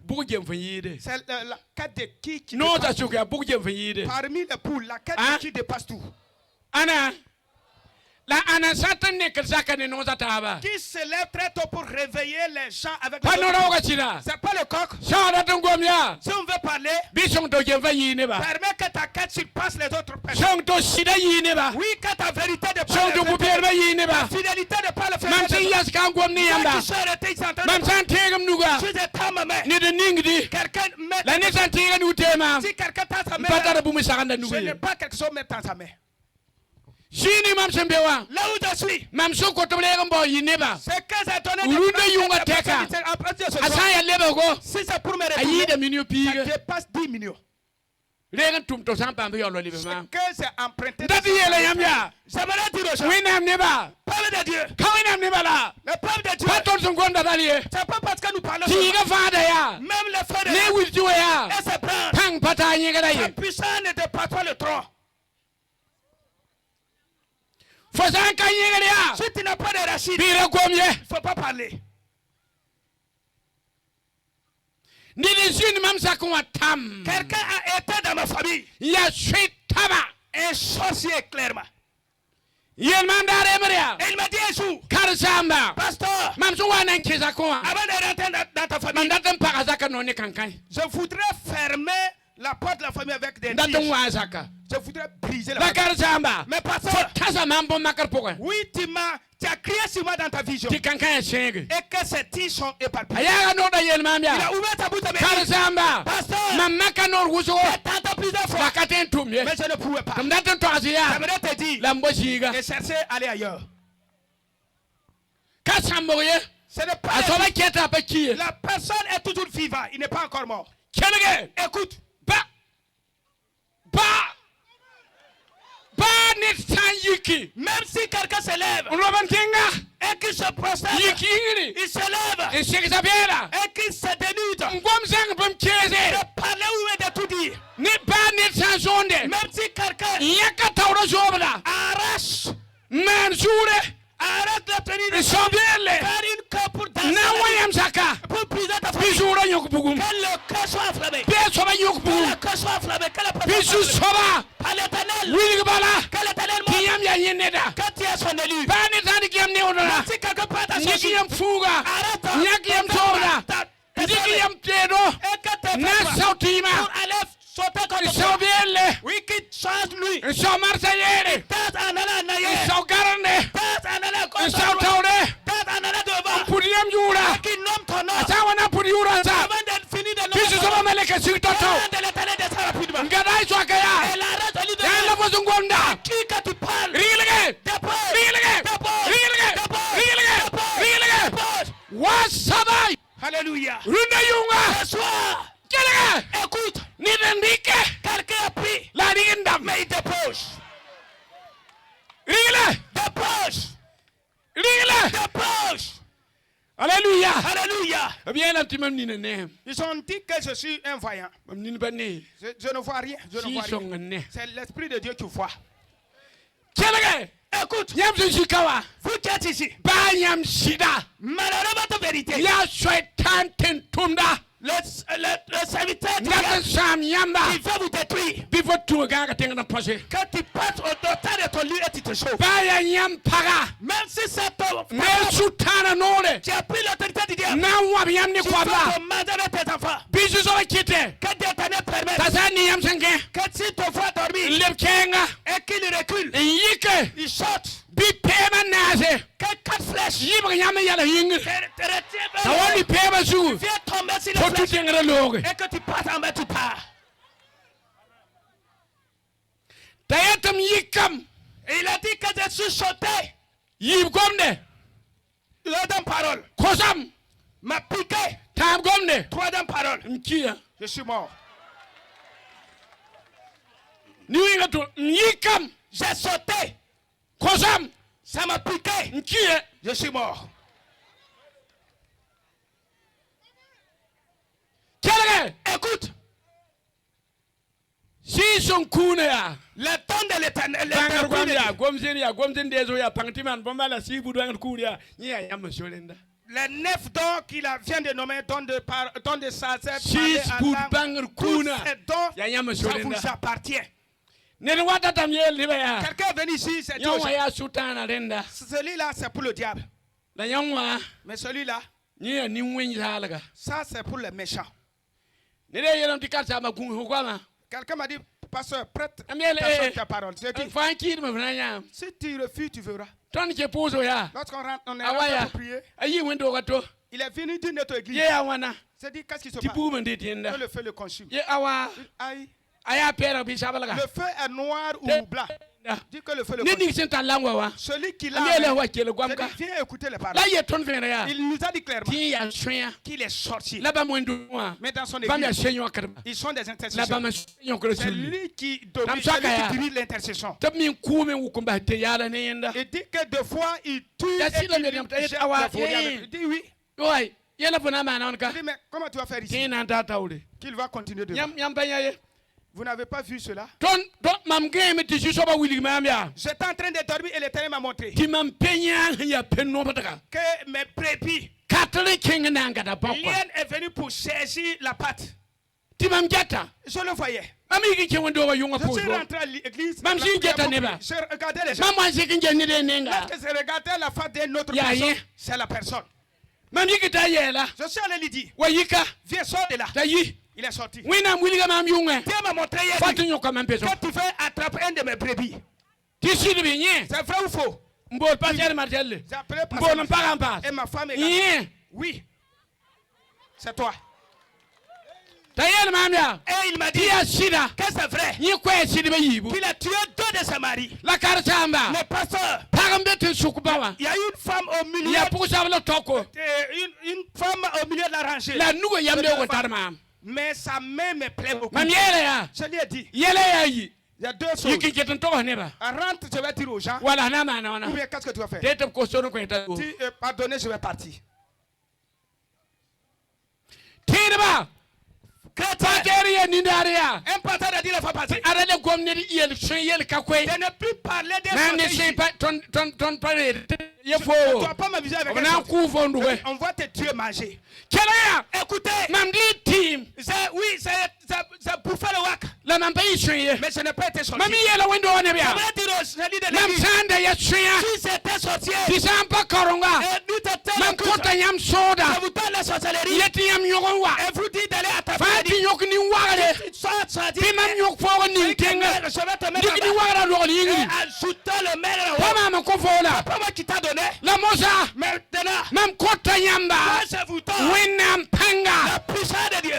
Speaker 2: c'est la quête de qui dépasse tout. Parmi les poules, la quête de qui dépasse tout. Qui se lève très tôt pour réveiller les gens avec le c'est pas le coq. Si on veut parler, permets que ta quête surpasse les autres personnes. Oui, que ta vérité de parler, ta fidélité de parler, quelqu'un met, si quelqu'un t'a sa main, ce n'est pas quelque chose mettre dans sa main. Là où je suis, c'est que j'ai donné si c'est pour me retourner, ça dépasse 10 millions. C'est que j'ai emprunté. J'aimerais dire aux gens, parle de Dieu. Le peuple de Dieu, c'est pas parce que nous parlons de même les frères de Dieu et ses branches, sa puissance ne dépasse pas le tronc. Si tu n'as pas de racines, il ne faut pas parler. Quelqu'un a été dans ma famille. Un sorcier, clairement. Et il m'a dit un jour, pasteur, avant de rentrer dans ta famille, je voudrais fermer la porte de la famille avec des tiges. Je voudrais briser la porte. Mais pasteur, oui, tu as crié sur moi dans ta vision. Et que ces tiges sont éparpillées. Il a ouvert sa bouche et m'a dit, pasteur, j'ai tenté plusieurs fois, mais je ne pouvais pas. J'aimerais te dire de chercher à aller ailleurs. Ce n'est pas la personne est toujours vivante, il n'est pas encore mort. Écoute. Même si quelqu'un se lève et qu'il se prosterne, il se lève et qu'il se dénude de parler ou de tout dire. Même si quelqu'un arrache arrête de tenir faire une queue pour danser, pour briser ta famille. Que le cœur soit enflammé. Que le cœur soit enflammé. Que la personne soit enflammée. Par l'Éternel. Que l'Éternel montre que tu es son élu. Même si quelqu'un peut ta sortie, arrête et que tes frères pour aller sauter contre toi. Oui, qu'il change lui. Il tente en allant en ailleurs.
Speaker 1: Puriam Jura, Asawana Puriura, Gadai Swakaya, Yala Wazungonda, What's Sabai?
Speaker 2: Hallelujah.
Speaker 1: Runda Yunga,
Speaker 2: Bonsoir. Écoute,
Speaker 1: Nidendike,
Speaker 2: quelqu'un a pris.
Speaker 1: La Rinda,
Speaker 2: Mais il dépose.
Speaker 1: Rile,
Speaker 2: Dépose.
Speaker 1: Rile,
Speaker 2: Dépose.
Speaker 1: Alléluia.
Speaker 2: Alléluia.
Speaker 1: Bien la petite même.
Speaker 2: Ils ont dit que je suis un voyant. Je ne vois rien. Je ne vois rien. C'est l'Esprit de Dieu qui voit. Écoute, vous qui êtes ici, malheureusement ta vérité, le serviteur de Dieu qui veut vous détruire, quand tu passes au docteur de ton lit et tu te chauffes, même si c'est ton frère, tu as pris l'autorité de Dieu, tu vas commander avec tes enfants, que Dieu t'en permet, que si ton frère dormit et qu'il recule, il saute, que 4 flèches viens tomber sur les flèches et que tu passes en bas, tu pars. Et il a dit que je suis sauté. Deuxième parole. M'a piqué. Troisième parole. Je suis mort. J'ai sauté. Ça m'a piqué. Je suis mort. Écoute.
Speaker 1: Si son counéa,
Speaker 2: le temps de l'éternel. Les 9 dons qu'il vient de nommer, dons de sacer, tous ça vous appartient. Quelqu'un est venu ici, c'est Dieu. Celui-là, c'est pour le diable. Mais celui-là, ça, c'est pour les méchants. Quelqu'un m'a dit, pasteur, prête ta parole. Je dis, si tu refuses, tu verras. Lorsqu'on rentre, on est rentré pour prier. Il est venu d'une autre église. C'est dit, qu'est-ce qui se passe? Que le feu le consume. Aïe. Le feu est noir ou blanc. Dis que le feu le consume. Celui qui l'a viens écouter les paroles. Il nous a dit clairement qu'il est sorti. Mais dans son église, ils sont des intercesseurs. C'est lui qui domine, c'est lui qui dirige l'intercession. Il dit que deux fois il tue et il dit oui. Il dit mais comment tu vas faire ici? Qu'il va continuer de Vous n'avez pas vu cela? J'étais en train de dormir et l'Éternel m'a montré que mes prébis, l'hyène est venu pour saisir la patte. Je le voyais. Je suis rentré à l'église. Je regardais les gens. Lorsque je regardais la face d'une autre personne, c'est la personne. Je suis allé lui dire, viens, sors de là. Il est sorti. Dieu m'a montré hier que tu veux attraper un de mes brebis. C'est vrai ou faux? J'ai appelé et ma femme est oui. C'est toi. Et il m'a dit que c'est vrai qu'il a tué 2 de ses maris. Le pasteur, il y a une femme au milieu de la rangée. Mais sa main me plaît beaucoup. Je lui ai dit, il y a 2 choses. Rentre, je vais dire aux gens. Ou bien qu'est-ce que tu vas faire? Si pardonnez, je vais partir. Un pasteur a dit la fois passée de ne plus parler des il ne doit pas m'amuser avec on va te tuer manger. Écoutez, oui, c'est pour faire le wak. Mais je n'ai pas été sorcier. Si c'était sorcier, et nous t'étions Je vous donne la sorcellerie. Et vous dites d'aller à ta famille. Je vais te mettre et ajouter le maire. Papa moi qui t'a donné. Maintenant, moi je vous donne la puissance de Dieu.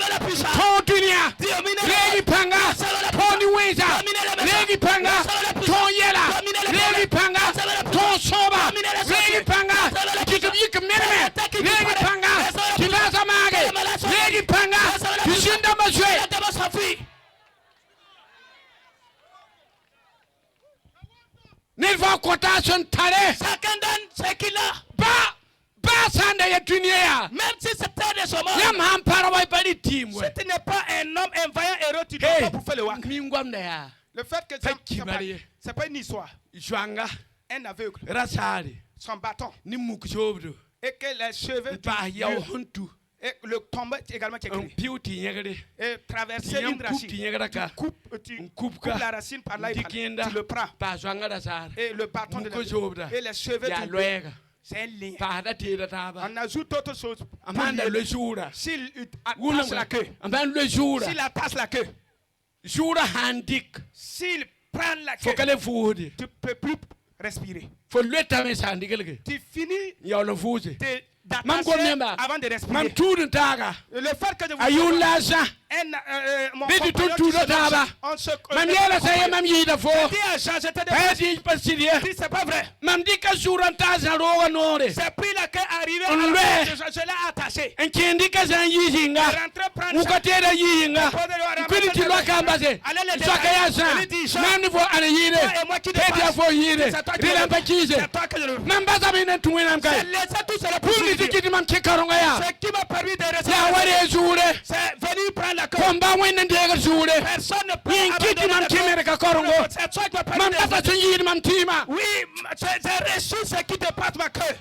Speaker 2: La puissance.
Speaker 1: Legi panga, Tony Weza, Legi panga, Ton Yela, Legi panga, Ton Soba, Legi panga, Kitubik Merme, Legi panga, Kilaza Mage, Legi panga, Kishinda Maswe. Nelva Quotation Tare,
Speaker 2: Chacun ce qu'il a.
Speaker 1: Même
Speaker 2: si c'était de son monde,
Speaker 1: si
Speaker 2: tu n'es pas un homme, un vaillant héros, tu ne dois pas bouffer le wak. Le fait que c'est pas une histoire. Un aveugle, son bâton, et que les cheveux et le tombeau également écrit. Et traverser une racine. Tu coupes la racine par là et tu le prends. Et le bâton de la et les cheveux c'est un lien. On ajoute autre chose. S'il attache la queue. S'il attache la queue. S'il prend la queue. Tu ne peux plus respirer. Tu finis d'attacher avant de respirer. Le fait que je vous mon compagnon c'est pas vrai. C'est pris la queue arrivé, je l'ai attaché. Ce qui m'a permis de rester, c'est venir prendre la queue. Personne ne peut oui, j'ai reçu ce qui dépasse ma queue.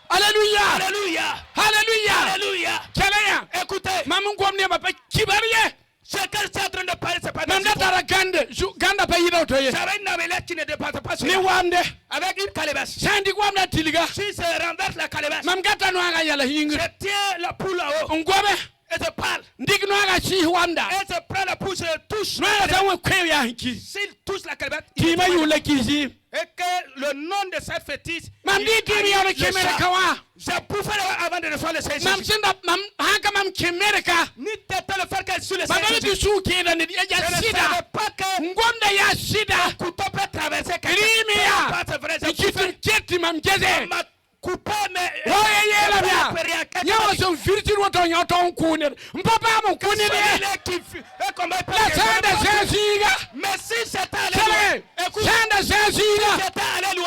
Speaker 1: Alléluia.
Speaker 2: Alléluia.
Speaker 1: Alléluia.
Speaker 2: Alléluia. Écoutez. Ce que je suis en train de parler, c'est pas j'avais une amelette qui ne dépasse pas sur avec une calebasse. Si je renverse la calebasse, je tiens la poule là-haut. Et je parle. Et je prends la poule, je touche. S'il touche la calebasse, et que le nom de cette fétiche, j'ai bouffé avant de recevoir le Seigneur. Ni t'étais le faire qu'elle sur le Seigneur. Je ne savais pas que un couteau peut traverser quelqu'un. Coupé, mais mais si c'était allé le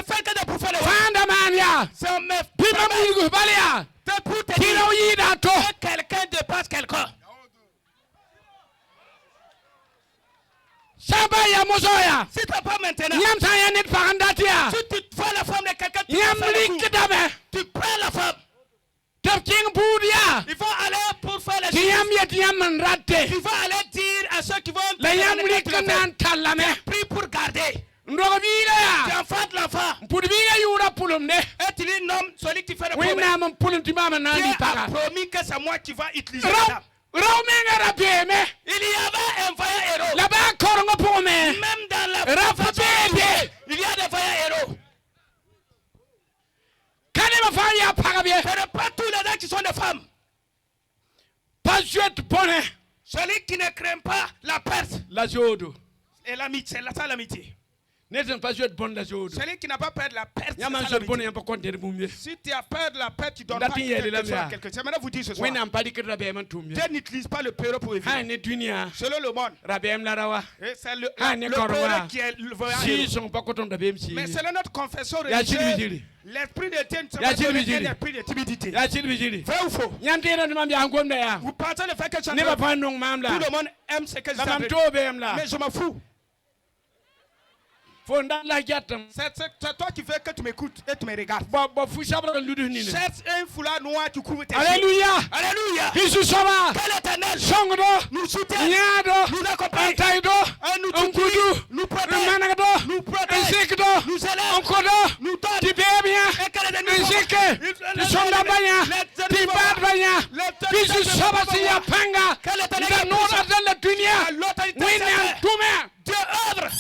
Speaker 2: fait que de bouffer le ça me pour te dire que quelqu'un dépasse quelqu'un. Si tu n'as pas maintenant, si tu vois la femme de quelqu'un, tu prends la femme. Il faut aller pour faire les choses. Il faut aller dire à ceux qui vont prie pour garder. Tu enfantes l'enfant. Et tu dis non, celui qui fait le problème. Dieu a promis que c'est moi qui va utiliser ça. Il y avait un vaillant héros. Même dans la famille, il y a des vaillants héros. Ce n'est pas tous les gens qui sont des femmes. Celui qui ne craint pas la perte. Et l'amitié, c'est ça l'amitié. Celui qui n'a pas peur de la perte, si tu as peur de la perte, tu donnes pas quelque chose à quelqu'un. J'aimerais vous dire ce soir, Dieu n'utilise pas le péro pour éviter. Selon le monde, c'est le péro qui est le voyant. Mais selon notre confession religieuse, l'esprit de Dieu ne se passe pas l'esprit de timidité. Vrai ou faux? Vous pensez le fait que tout le monde aime ce que je dis, mais je m'en fous. C'est toi qui veux que tu m'écoutes et tu me regardes. Cherche un foulard noir qui couvre tes yeux.
Speaker 1: Alléluia.
Speaker 2: Alléluia. Que l'Éternel nous soutient, nous accompagne, nous protège, nous élève, nous donne
Speaker 1: Tike, Sonda Banya, Tibat Banya, Bisu Sabasiya Panga, the Nord of the Dunia, Winner, Tumer,
Speaker 2: Dieu œuvre.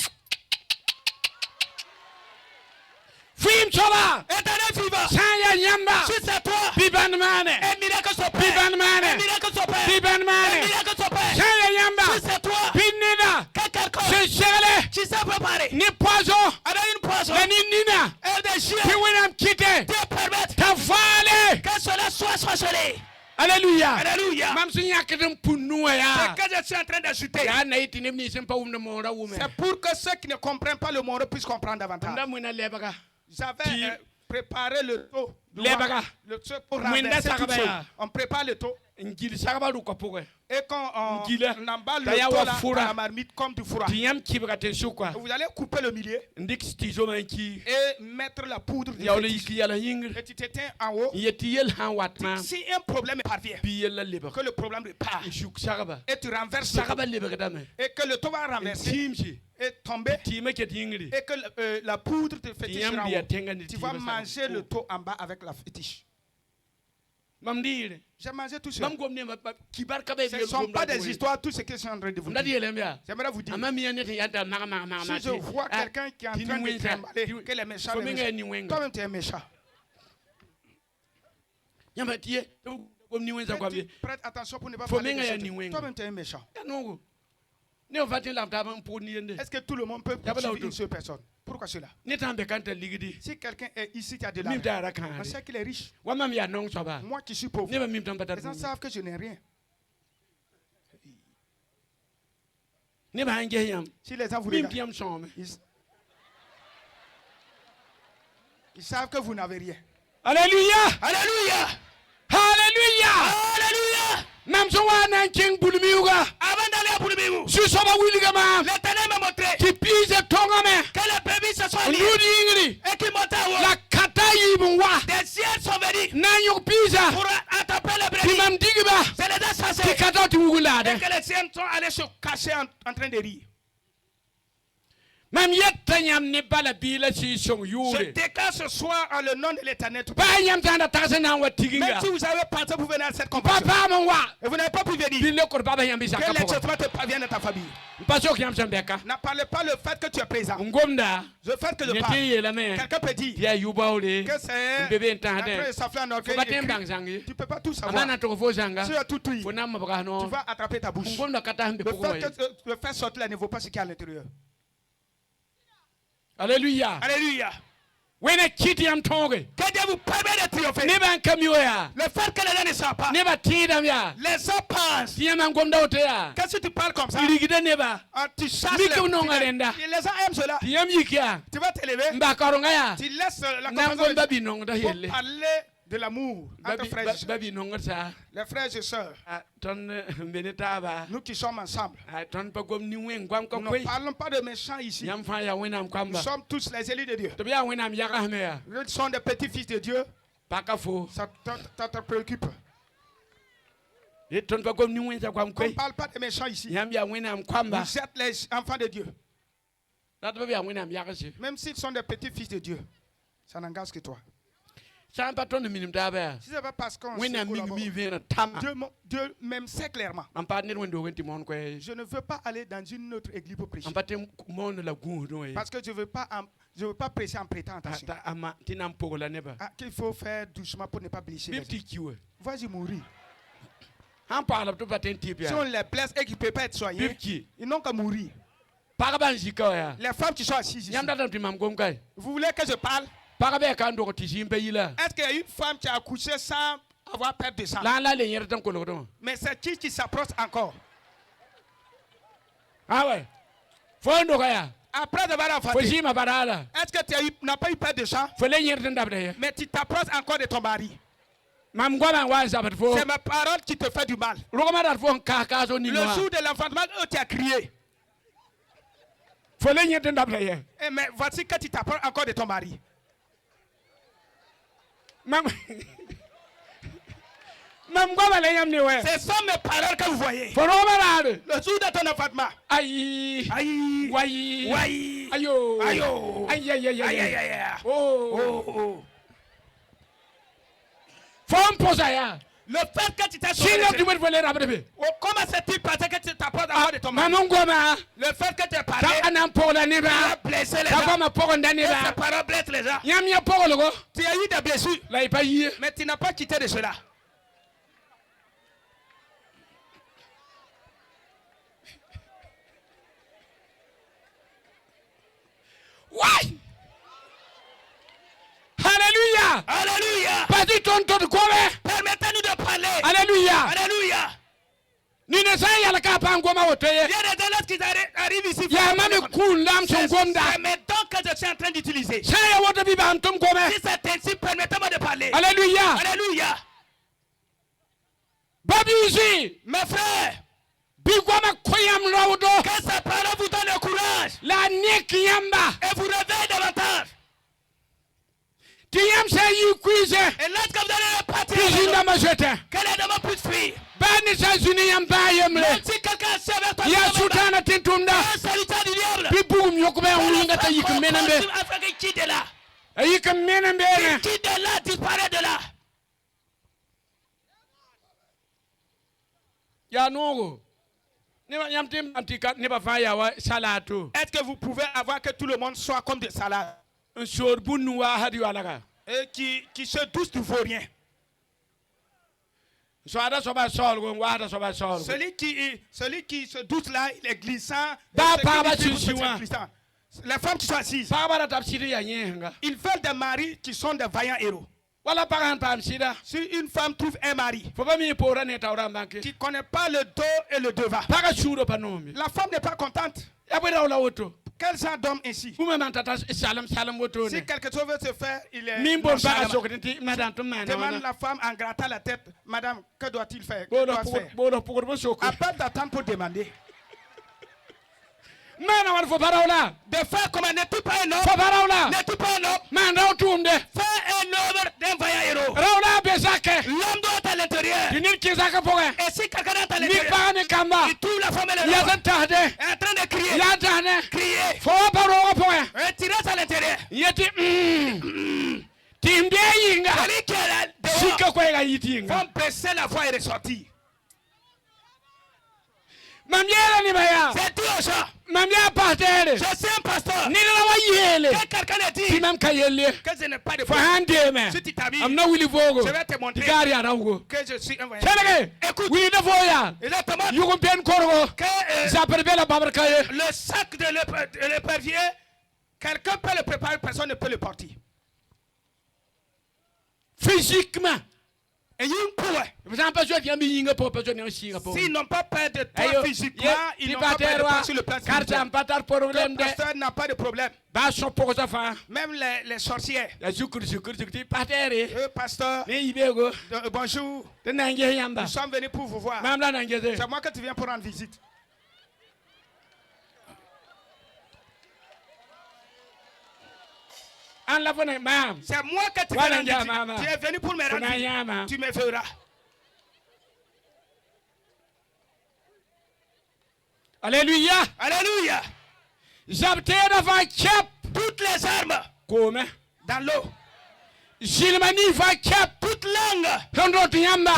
Speaker 1: Fim Soba,
Speaker 2: Éternel vivant.
Speaker 1: Saya Yamba,
Speaker 2: Si c'est toi,
Speaker 1: Biban Mane,
Speaker 2: un miracle s'opère.
Speaker 1: Biban
Speaker 2: Un
Speaker 1: Mane,
Speaker 2: miracle s'opère.
Speaker 1: Biban
Speaker 2: Un
Speaker 1: Mane,
Speaker 2: miracle s'opère.
Speaker 1: Saya Yamba,
Speaker 2: Si c'est toi,
Speaker 1: Binida,
Speaker 2: que quelqu'un
Speaker 1: c'est Chale,
Speaker 2: qui s'est préparé
Speaker 1: Ni Poison,
Speaker 2: avec une poisson
Speaker 1: la Nina,
Speaker 2: et des chiens
Speaker 1: Piwinam Kite,
Speaker 2: te permettent
Speaker 1: Tafale.
Speaker 2: que cela soit sorcelé.
Speaker 1: Alléluia.
Speaker 2: Alléluia.
Speaker 1: Mam sun yakadum punu ya.
Speaker 2: Ce que je suis en train d'ajouter,
Speaker 1: Ya na itini ni sempa umna mora wume.
Speaker 2: c'est pour que ceux qui ne comprennent pas le monde puissent comprendre davantage.
Speaker 1: Nda mwina lebaga.
Speaker 2: J'avais préparé le taux.
Speaker 1: Lebaga.
Speaker 2: Le taux pour
Speaker 1: Mwinda
Speaker 2: renverser toute
Speaker 1: sakabaya.
Speaker 2: chose. On prépare le taux.
Speaker 1: Ngili sakaba du kopoge.
Speaker 2: Et quand on emballe
Speaker 1: Taya
Speaker 2: le taux
Speaker 1: wa
Speaker 2: là,
Speaker 1: fura.
Speaker 2: dans la marmite comme du fourrage,
Speaker 1: Tiyam kibaka te sukwa.
Speaker 2: vous allez couper le milieu
Speaker 1: Ndik stizo manki.
Speaker 2: et mettre la poudre de
Speaker 1: Ya ole
Speaker 2: fétiche.
Speaker 1: yiki yala yingr.
Speaker 2: Et tu t'éteins en haut.
Speaker 1: Yeti yel han watna.
Speaker 2: Si un problème parvient,
Speaker 1: Bi yel la lebaga.
Speaker 2: que le problème part,
Speaker 1: Shuk sakaba.
Speaker 2: et tu renverses le
Speaker 1: Sakaba
Speaker 2: taux,
Speaker 1: lebaga dame.
Speaker 2: et que le taux va renverser
Speaker 1: Timji.
Speaker 2: et tomber,
Speaker 1: Tima ket yingri.
Speaker 2: et que la poudre de fétiche
Speaker 1: Tiyam
Speaker 2: sera en
Speaker 1: dia
Speaker 2: haut.
Speaker 1: tenga ni
Speaker 2: Tu vas
Speaker 1: tima
Speaker 2: manger le taux en bas avec la fétiche.
Speaker 1: Mam dire.
Speaker 2: J'ai mangé tout ça.
Speaker 1: Mam gomne ma kibar kabe
Speaker 2: Ce ne sont pas des histoires, tout ce que je suis en train de vous
Speaker 1: Nda
Speaker 2: dire.
Speaker 1: di elembia.
Speaker 2: J'aimerais vous dire,
Speaker 1: Ama mi yanete yanta ma.
Speaker 2: si je vois quelqu'un qui est en train de trimballer, qu'elle est méchante, toi-même tu es méchant.
Speaker 1: Yamba tie comme ni wenza kwa bi.
Speaker 2: Prête attention pour ne pas
Speaker 1: Faut
Speaker 2: parler de
Speaker 1: menga ya
Speaker 2: ce
Speaker 1: ni
Speaker 2: truc.
Speaker 1: wenga.
Speaker 2: Toi-même tu es méchant.
Speaker 1: Ya nongo. Ne on vatin la taba pour ni ende.
Speaker 2: Est-ce que tout le monde peut
Speaker 1: Yaba la
Speaker 2: suivre
Speaker 1: auto.
Speaker 2: une seule personne? Pourquoi cela?
Speaker 1: Ne tambe kanta ligidi.
Speaker 2: Si quelqu'un est ici, tu as de
Speaker 1: Mim
Speaker 2: l'argent.
Speaker 1: ta ra kan.
Speaker 2: On sait qu'il est riche.
Speaker 1: Wa mam ya nong soba.
Speaker 2: Moi qui suis pauvre.
Speaker 1: Ne ba mim tam patat.
Speaker 2: Les gens savent que je n'ai rien.
Speaker 1: Ne ba hange yam.
Speaker 2: Si les gens vous
Speaker 1: Mim
Speaker 2: regardent,
Speaker 1: tiam somme.
Speaker 2: ils savent que vous n'avez rien.
Speaker 1: Alléluia.
Speaker 2: Alléluia!
Speaker 1: Alléluia.
Speaker 2: Alléluia!
Speaker 1: Nam so wa nan king bulmiuga.
Speaker 2: Avant d'aller à Boulibimou,
Speaker 1: Su soba wiliga ma.
Speaker 2: l'Éternel m'a montré
Speaker 1: Ki pise tonga me.
Speaker 2: que les brebis se sont liés
Speaker 1: Ndudi ingri.
Speaker 2: et qui montaient en haut.
Speaker 1: La kata yibun wa.
Speaker 2: Des ciels sont venus
Speaker 1: Nanyo pisa.
Speaker 2: pour attraper les
Speaker 1: Ti
Speaker 2: brebis.
Speaker 1: mam digiba.
Speaker 2: C'est les
Speaker 1: Ti
Speaker 2: assassins.
Speaker 1: kata ti wugulade.
Speaker 2: Et que les ciels sont allés se cacher en train de rire.
Speaker 1: Mam yetta nyam ne bala bila si song
Speaker 2: Je
Speaker 1: yure.
Speaker 2: déclare ce soir en le nom de l'Éternel.
Speaker 1: Ba nyam tanda tase na wa
Speaker 2: Même
Speaker 1: tiginga.
Speaker 2: si vous avez pensé pour venir à cette compagnie
Speaker 1: Papa mon wa.
Speaker 2: et vous n'avez pas pu venir,
Speaker 1: Dile ko baba nyam bisa
Speaker 2: que
Speaker 1: ka poko.
Speaker 2: l'exaucement te parvienne de ta famille.
Speaker 1: Paso ki nyam sambeka.
Speaker 2: N'en parlez pas le fait que tu es présent.
Speaker 1: Ngomda.
Speaker 2: Le fait que je
Speaker 1: Ne
Speaker 2: parle.
Speaker 1: ti la me.
Speaker 2: Quelqu'un peut dire
Speaker 1: Ya yubaule.
Speaker 2: que c'est
Speaker 1: Bébé
Speaker 2: en train
Speaker 1: entande.
Speaker 2: de s'enfler en orgueil.
Speaker 1: Faut batem
Speaker 2: et
Speaker 1: bang
Speaker 2: crie.
Speaker 1: zangi.
Speaker 2: Tu ne peux pas tout savoir.
Speaker 1: Amana to fo zanga.
Speaker 2: Si tu as tout tué,
Speaker 1: Fo na mabaka
Speaker 2: tu
Speaker 1: no.
Speaker 2: vas attraper ta bouche.
Speaker 1: Ngomda kata hambe
Speaker 2: Le
Speaker 1: poko
Speaker 2: fait
Speaker 1: wa.
Speaker 2: que le faire sortir là ne vaut pas ce qu'il y a à l'intérieur.
Speaker 1: Alléluia.
Speaker 2: Alléluia.
Speaker 1: Wena kiti yam tonge.
Speaker 2: Que Dieu vous permet de triompher.
Speaker 1: Ne ban kamyo ya.
Speaker 2: Le fait que les gens ne savent pas.
Speaker 1: Ne ba tidam ya.
Speaker 2: Les gens pensent
Speaker 1: Tiya man ngomda ote ya.
Speaker 2: que si tu parles comme ça,
Speaker 1: Irigida ne ba.
Speaker 2: tu chasses
Speaker 1: Mike
Speaker 2: les
Speaker 1: unongalenda.
Speaker 2: Et les gens aiment cela.
Speaker 1: Tiyam yikia.
Speaker 2: Tu vas te lever.
Speaker 1: Mba karonga ya.
Speaker 2: Tu laisses la
Speaker 1: Nam
Speaker 2: conversation
Speaker 1: babi nong da
Speaker 2: pour
Speaker 1: helle.
Speaker 2: parler de l'amour entre frères et sœurs.
Speaker 1: Babi nong sa.
Speaker 2: Les frères et sœurs,
Speaker 1: Ton beneta ba.
Speaker 2: nous qui sommes ensemble,
Speaker 1: Ton pa gom ni wen gwam ko
Speaker 2: nous
Speaker 1: koy.
Speaker 2: ne parlons pas de méchants ici.
Speaker 1: Yam fa ya wenam
Speaker 2: Nous
Speaker 1: kwamba.
Speaker 2: sommes tous les élus de Dieu.
Speaker 1: To biya wenam yaga me ya.
Speaker 2: Nous sommes des petits-fils de Dieu.
Speaker 1: Paka fo.
Speaker 2: Ça te préoccupe.
Speaker 1: Et ton pa gom ni wen sa kwam
Speaker 2: On ne
Speaker 1: koy.
Speaker 2: parle pas de méchants ici.
Speaker 1: Yam ya wenam kwamba.
Speaker 2: Vous êtes les enfants de Dieu.
Speaker 1: Na to biya wenam yaga si.
Speaker 2: Même s'ils sont des petits-fils de Dieu, ça n'engage que toi.
Speaker 1: Sa pa ton minim da ba.
Speaker 2: Si c'est pas parce qu'on
Speaker 1: Wenam mi
Speaker 2: collabore,
Speaker 1: mi vena tama.
Speaker 2: Dieu même sait clairement.
Speaker 1: Am pa ner wendo wenti mon koy.
Speaker 2: Je ne veux pas aller dans une autre église pour prêcher.
Speaker 1: Am pa te mon la gun do.
Speaker 2: Parce que je ne veux pas prêcher en prêtant attention.
Speaker 1: Ta ama tinam pogo la neba.
Speaker 2: Qu'il faut faire doucement pour ne pas blesser les gens.
Speaker 1: Bipti kiwe.
Speaker 2: Vas-y mourir.
Speaker 1: Han parle to paten
Speaker 2: Si
Speaker 1: tipia.
Speaker 2: on les blesse et qu'ils ne peuvent pas être soignés,
Speaker 1: Bipti.
Speaker 2: ils n'ont qu'à mourir.
Speaker 1: Paraban jika ya.
Speaker 2: Les femmes qui sont assises ici,
Speaker 1: Yam da tam mam gom kay.
Speaker 2: vous voulez que je parle?
Speaker 1: Parabe kan do ti simpe yila.
Speaker 2: Est-ce qu'il y a une femme qui a accouché sans avoir perdu de sang?
Speaker 1: La la le yer tan ko lo do.
Speaker 2: Mais c'est qui s'approche encore?
Speaker 1: Ah ouais. Fo ndo kaya.
Speaker 2: Après avoir
Speaker 1: Fo
Speaker 2: enfanté,
Speaker 1: jima barala.
Speaker 2: est-ce que tu n'as pas eu peur de sang?
Speaker 1: Fo le yer tan dabde ya.
Speaker 2: Mais tu t'approches encore de ton mari.
Speaker 1: Mam goma wa zabat fo.
Speaker 2: C'est ma parole qui te fait du mal.
Speaker 1: Rogoma dat fo ka so ni
Speaker 2: Le
Speaker 1: no.
Speaker 2: jour de l'enfantement, tu as crié.
Speaker 1: Fo le yer tan dabde ya.
Speaker 2: Mais voici que tu t'approches encore de ton mari.
Speaker 1: Mam Mam goma le yam ni we.
Speaker 2: Ce sont mes paroles que vous voyez.
Speaker 1: Fo rogoma rade.
Speaker 2: Le jour de ton enfantement.
Speaker 1: Aïe.
Speaker 2: Aïe.
Speaker 1: Wai.
Speaker 2: Aïe.
Speaker 1: Ayo.
Speaker 2: Aïe.
Speaker 1: Aïe aïe aïe
Speaker 2: Aïe,
Speaker 1: aïe.
Speaker 2: aïe, aïe.
Speaker 1: Oh.
Speaker 2: Oh, oh. Le fait que tu t'es sauvé, comment s'est-il passé que tu t'apportes à de ton mari? Le fait que tu es parlé, tu as blessé les gens. Tes paroles blessent les gens. Tu as eu des blessures, mais tu n'as pas quitté de cela.
Speaker 1: Ouais. Alléluia.
Speaker 2: Alléluia. Permettez-nous de parler.
Speaker 1: Alléluia.
Speaker 2: Alléluia.
Speaker 1: Il y a des gens qui arrivent ici. C'est
Speaker 2: mes dons que je suis en train d'utiliser. Si c'est ainsi, permettez-moi de parler.
Speaker 1: Alléluia.
Speaker 2: Alléluia. Mes frères, que sa parole vous donne le courage et vous réveille davantage. Et lorsque vous allez partir, que les démons puissent fuir. Même si quelqu'un est avec toi, un salutant du diable, afin qu'il quitte de là. Qu'il quitte de là, disparaît de là. Est-ce que vous pouvez avoir que tout le monde soit comme des salades et qui se douce du vaurien? Celui qui se douce là, il est glissant. Les femmes qui sont assises, ils veulent des maris qui sont des vaillants héros. Si une femme trouve un mari qui ne connaît pas le dos et le devant, la femme n'est pas contente. Quel genre d'homme ainsi? Si quelque chose veut se faire, il est demande la femme en grattant la tête. Madame, que doit-il faire? À part d'attendre pour demander. De faire comment? N'es-tu pas un homme? N'es-tu pas un homme? Fais un homme d'un vaillant héros. L'homme doit être à l'intérieur. Et si quelqu'un est à l'intérieur, il trouve la femme et le homme est en train de crier. Et tu restes à l'intérieur. Celui qui est là dehors, faut baisser la voix et ressortir. C'est tout au chat. Je suis un pasteur. Que quelqu'un ait dit que je n'ai pas de problème. Si tu t'habilles, je vais te montrer que je suis un voyant. Écoute, exactement que le sac de l'épervier, quelqu'un peut le préparer, personne ne peut le porter.
Speaker 1: Physiquement.
Speaker 2: Et ils n'ont pas peur de toi physiquement, ils n'ont pas peur de toi sur le plan spirituel. Le pasteur n'a pas de problème. Même les sorcières. Pasteur, bonjour. Nous sommes venus pour vous voir. C'est moi que tu viens pour rendre visite. C'est moi que tu viens rendre visite. Tu es venu pour me rendre visite. Tu me feras.
Speaker 1: Alléluia.
Speaker 2: Alléluia. Toutes les armes dans l'eau. Toute langue qui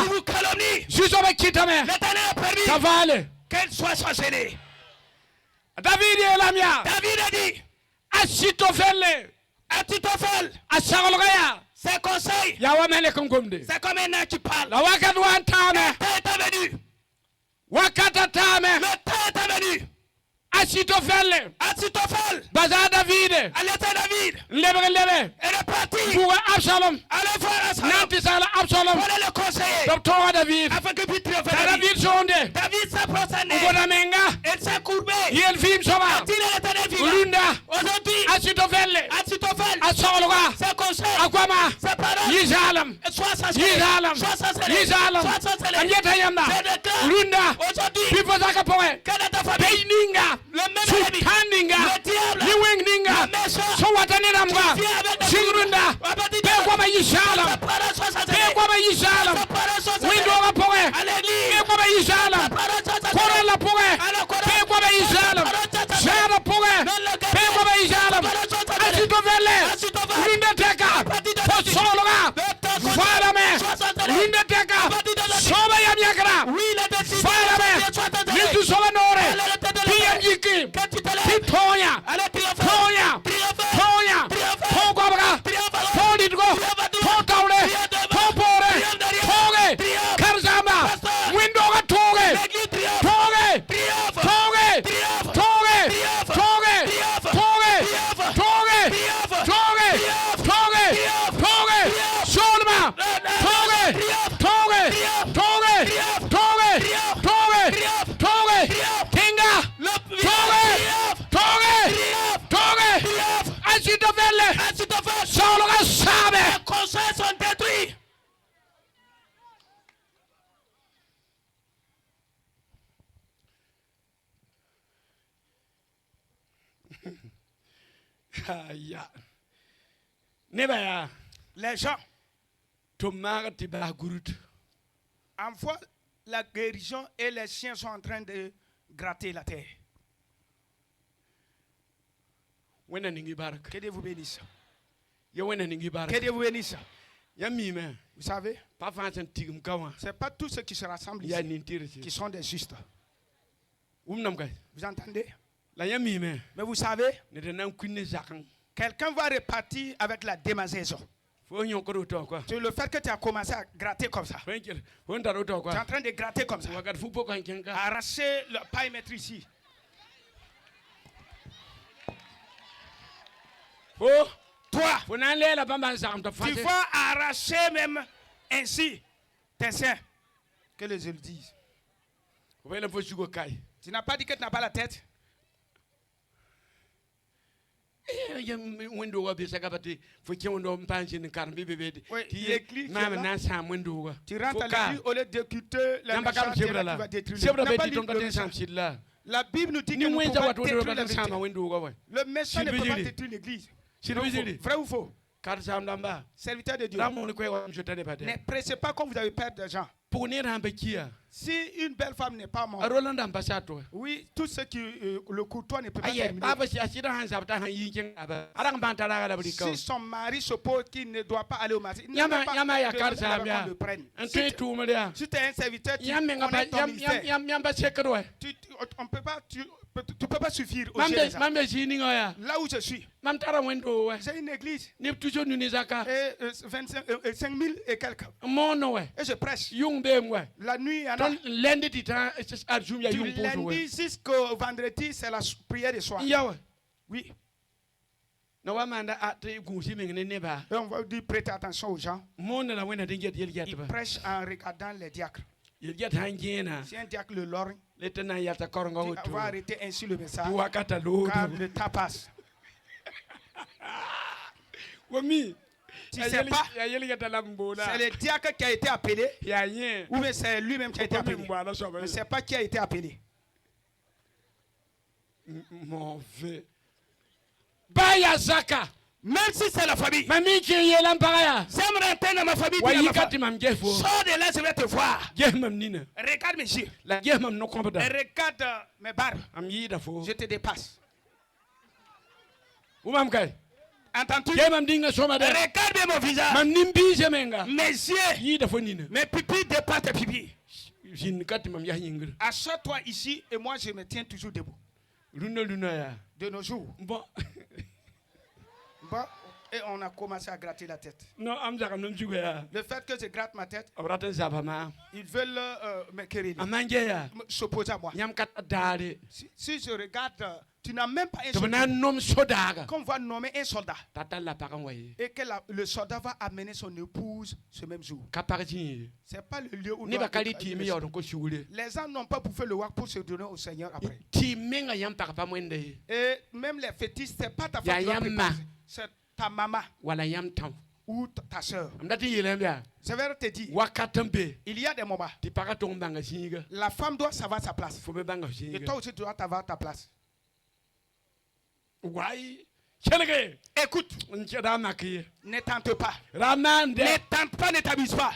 Speaker 2: vous calomnie, l'Éternel a permis qu'elle soit chancellée.
Speaker 1: David
Speaker 2: a dit Achitophel, ses conseils, c'est comme un ange qui parle. Le temps est venu. Le temps est venu.
Speaker 1: Achitophel,
Speaker 2: David, elle est partie. Allez voir Absalom. Voilà le conseiller. Afin que puisse triompher David s'est prosterné. Elle s'est courbée. Aujourd'hui, Achitophel, ses conseils, ses paroles, sois chancellé. Aujourd'hui, quelle est ta famille? Le même ennemi, le diable, le méchant, qui vient avec des
Speaker 1: lèves,
Speaker 2: que tu te lèves,
Speaker 1: Toya,
Speaker 2: allez triompher,
Speaker 1: Toya,
Speaker 2: triompher,
Speaker 1: Toya,
Speaker 2: triompher,
Speaker 1: Togabra,
Speaker 2: triompher,
Speaker 1: Todidgo, Totaule, Topore, Toge, Karzama, Windoga Toge,
Speaker 2: l'église triomphe,
Speaker 1: Toge,
Speaker 2: triomphe,
Speaker 1: Toge,
Speaker 2: triomphe,
Speaker 1: Toge,
Speaker 2: triomphe,
Speaker 1: Toge,
Speaker 2: triomphe,
Speaker 1: Toge,
Speaker 2: triomphe,
Speaker 1: Toge,
Speaker 2: triomphe,
Speaker 1: Toge,
Speaker 2: triomphe,
Speaker 1: Toge,
Speaker 2: triomphe,
Speaker 1: Toge,
Speaker 2: triomphe,
Speaker 1: Solma, Toge,
Speaker 2: triomphe,
Speaker 1: Toge,
Speaker 2: triomphe,
Speaker 1: Toge,
Speaker 2: triomphe,
Speaker 1: Toge,
Speaker 2: triomphe,
Speaker 1: Toge,
Speaker 2: triomphe,
Speaker 1: Toge,
Speaker 2: triomphe,
Speaker 1: Kinga,
Speaker 2: le
Speaker 1: Toge,
Speaker 2: triomphe,
Speaker 1: Toge,
Speaker 2: triomphe,
Speaker 1: Toge,
Speaker 2: triomphe,
Speaker 1: Asitofelle,
Speaker 2: ainsi de fait,
Speaker 1: Sauloga Sabe.
Speaker 2: les conseils sont détruits.
Speaker 1: Ya. Nebaya,
Speaker 2: Les gens
Speaker 1: Tomagati ba gurut.
Speaker 2: envoient la guérison et les chiens sont en train de gratter la terre.
Speaker 1: Wena ningi barak.
Speaker 2: Que Dieu vous bénisse.
Speaker 1: Ya wena ningi barak.
Speaker 2: Que Dieu vous bénisse.
Speaker 1: Ya mime.
Speaker 2: Vous savez,
Speaker 1: Pa fansen tigum kawa.
Speaker 2: ce n'est pas tous ceux qui se rassemblent
Speaker 1: Ya
Speaker 2: ici
Speaker 1: nintirisi.
Speaker 2: qui sont des justes.
Speaker 1: Umnam kay.
Speaker 2: Vous entendez?
Speaker 1: La ya mime.
Speaker 2: Mais vous savez,
Speaker 1: Ne tenam kunne zakan.
Speaker 2: quelqu'un va repartir avec la démasaison.
Speaker 1: Fo nyon ko to quoi.
Speaker 2: C'est le fait que tu as commencé à gratter comme ça.
Speaker 1: Fo ndaro to
Speaker 2: Tu es
Speaker 1: quoi.
Speaker 2: en train de gratter comme ça.
Speaker 1: Wagat fu poko kenka.
Speaker 2: Arracher le paille mettre ici.
Speaker 1: Fo
Speaker 2: Toi,
Speaker 1: fo nan lela bamba zakam to
Speaker 2: tu
Speaker 1: fase.
Speaker 2: vas arracher même ainsi tes seins. Que les yeux le disent.
Speaker 1: Fo bela fo sugo kai.
Speaker 2: Tu n'as pas dit que tu n'as pas la tête.
Speaker 1: Ya window wa bisa kabati fo kyondo mpanji ni karbi bebedi.
Speaker 2: Oui,
Speaker 1: Ti
Speaker 2: l'église
Speaker 1: mama
Speaker 2: est là.
Speaker 1: nan sa window wa.
Speaker 2: Tu rentres à l'église au lieu d'écouter la
Speaker 1: Yamba kam
Speaker 2: méchante,
Speaker 1: sebra
Speaker 2: tu
Speaker 1: la.
Speaker 2: vas détruire.
Speaker 1: Sebra
Speaker 2: Tu n'as pas
Speaker 1: beti
Speaker 2: lu
Speaker 1: ton
Speaker 2: le
Speaker 1: katen
Speaker 2: méchant.
Speaker 1: sam sidla.
Speaker 2: La Bible nous dit que
Speaker 1: Ni
Speaker 2: nous ne
Speaker 1: wenza
Speaker 2: pouvons
Speaker 1: watu
Speaker 2: pas détruire
Speaker 1: ndo
Speaker 2: la
Speaker 1: katen sama
Speaker 2: vérité.
Speaker 1: window wa.
Speaker 2: Le méchant ne peut pas
Speaker 1: Silvigili.
Speaker 2: détruire l'église.
Speaker 1: Silvigili.
Speaker 2: Vrai ou faux?
Speaker 1: Kar sam lamba.
Speaker 2: Serviteur de Dieu.
Speaker 1: La mon ko wa mjotane bade.
Speaker 2: Ne pressez pas quand vous avez peur des gens.
Speaker 1: Pour ne rambe kia.
Speaker 2: Si une belle femme n'est pas morte,
Speaker 1: Rolanda ambasato.
Speaker 2: oui, tout ce qui le courtois ne peut pas
Speaker 1: Aye,
Speaker 2: terminer.
Speaker 1: baba si asira han sabta han yinken aba. Arang bantala la brika.
Speaker 2: Si son mari suppose qu'il ne doit pas aller au marché, il ne
Speaker 1: Yama
Speaker 2: peut pas
Speaker 1: yama ya
Speaker 2: demander
Speaker 1: kar
Speaker 2: là-bas
Speaker 1: samia.
Speaker 2: qu'on le prenne.
Speaker 1: Entu tu media.
Speaker 2: Si tu es un serviteur, tu
Speaker 1: Yam
Speaker 2: connais ton ministère.
Speaker 1: yamba sekro.
Speaker 2: On peut pas, tu peux pas suffire au
Speaker 1: Mambe
Speaker 2: chef.
Speaker 1: mambe jini ngoya.
Speaker 2: Là où je suis,
Speaker 1: Mam tara wendo wa.
Speaker 2: j'ai une église
Speaker 1: Ne toujours nous zaka.
Speaker 2: et 5 000 et quelques.
Speaker 1: Mono wa.
Speaker 2: Et je prêche.
Speaker 1: Yung be ngwa.
Speaker 2: La nuit, il y en a.
Speaker 1: Ton lendi titan arjum ya
Speaker 2: Du
Speaker 1: yung poso wa.
Speaker 2: lundi jusqu'au vendredi, c'est la prière de soir.
Speaker 1: Yawa.
Speaker 2: Oui.
Speaker 1: Na wa manda ate gusi mengene neba.
Speaker 2: Et on va dire prêter attention aux gens.
Speaker 1: Mona la wena dinget yel
Speaker 2: Ils
Speaker 1: yatba.
Speaker 2: prêchent en regardant les diacres.
Speaker 1: Yel yat hanjena.
Speaker 2: Si un diacre le lorgne,
Speaker 1: Letena yata koronga
Speaker 2: tu
Speaker 1: wutu.
Speaker 2: vas arrêter ainsi le message.
Speaker 1: Wakata lo.
Speaker 2: Car le temps passe.
Speaker 1: Wami.
Speaker 2: Tu sais pas,
Speaker 1: Ya yel yata lambola.
Speaker 2: c'est le diacre qui a été appelé
Speaker 1: Ya yen.
Speaker 2: ou bien c'est lui-même qui a été appelé.
Speaker 1: Mbala
Speaker 2: Je
Speaker 1: sobe.
Speaker 2: ne sais pas qui a été appelé.
Speaker 1: Mauvais. Baya zaka.
Speaker 2: Même si c'est la famille.
Speaker 1: Mami ki yelan paraya.
Speaker 2: J'aimerais rentrer dans ma famille.
Speaker 1: Wa
Speaker 2: dis à ma
Speaker 1: yikati
Speaker 2: femme,
Speaker 1: mam gefo.
Speaker 2: sors de là, je vais te voir.
Speaker 1: Gemam nina.
Speaker 2: Regarde mes yeux.
Speaker 1: La gemam no
Speaker 2: Et
Speaker 1: kompata.
Speaker 2: regarde mes barbes.
Speaker 1: Am yida fo.
Speaker 2: Je te dépasse.
Speaker 1: Umam kai.
Speaker 2: Entends-tu?
Speaker 1: Gemam dinga soma de.
Speaker 2: Regarde mon visage.
Speaker 1: Mam nimbi jemenga.
Speaker 2: Mes yeux.
Speaker 1: Yida fo nina.
Speaker 2: Mes pupilles dépassent tes pupilles.
Speaker 1: Jin kati mam yahingir.
Speaker 2: Assure-toi ici et moi je me tiens toujours debout.
Speaker 1: Luna ya.
Speaker 2: De nos jours.
Speaker 1: Bon.
Speaker 2: Bon, et on a commencé à gratter la tête.
Speaker 1: No am zaka non jugo ya.
Speaker 2: Le fait que je gratte ma tête,
Speaker 1: Abrata zabama.
Speaker 2: ils veulent me querer,
Speaker 1: Amanje ya.
Speaker 2: s'opposer à moi.
Speaker 1: Nyam kat dare.
Speaker 2: Si je regarde, tu n'as même pas un
Speaker 1: To
Speaker 2: soldat.
Speaker 1: na nom sodaga.
Speaker 2: Qu'on va nommer un soldat
Speaker 1: Tata la pakan waye.
Speaker 2: et que le soldat va amener son épouse ce même jour.
Speaker 1: Kaparji.
Speaker 2: Ce n'est pas le lieu où
Speaker 1: Ne ba kali ti mi yor ko shugule.
Speaker 2: les gens n'ont pas bouffé le wak pour se donner au Seigneur après.
Speaker 1: Ti menga yam par pa mwende.
Speaker 2: Et même les fétiches, ce n'est pas ta
Speaker 1: Ya
Speaker 2: femme qui va
Speaker 1: yamma.
Speaker 2: préparer. C'est ta maman
Speaker 1: Wala yam tam.
Speaker 2: ou ta soeur.
Speaker 1: Amdati yelembia.
Speaker 2: Je vais te dire,
Speaker 1: Wakatambe.
Speaker 2: il y a des moments,
Speaker 1: Ti paka tombanga singa.
Speaker 2: la femme doit savoir sa place.
Speaker 1: Fo be banga
Speaker 2: Et
Speaker 1: singa.
Speaker 2: toi aussi, tu dois savoir ta place.
Speaker 1: Wai. Chelege.
Speaker 2: Écoute,
Speaker 1: Ncheda makiye.
Speaker 2: ne tente pas.
Speaker 1: Ramande.
Speaker 2: Ne tente pas, ne t'abuse pas.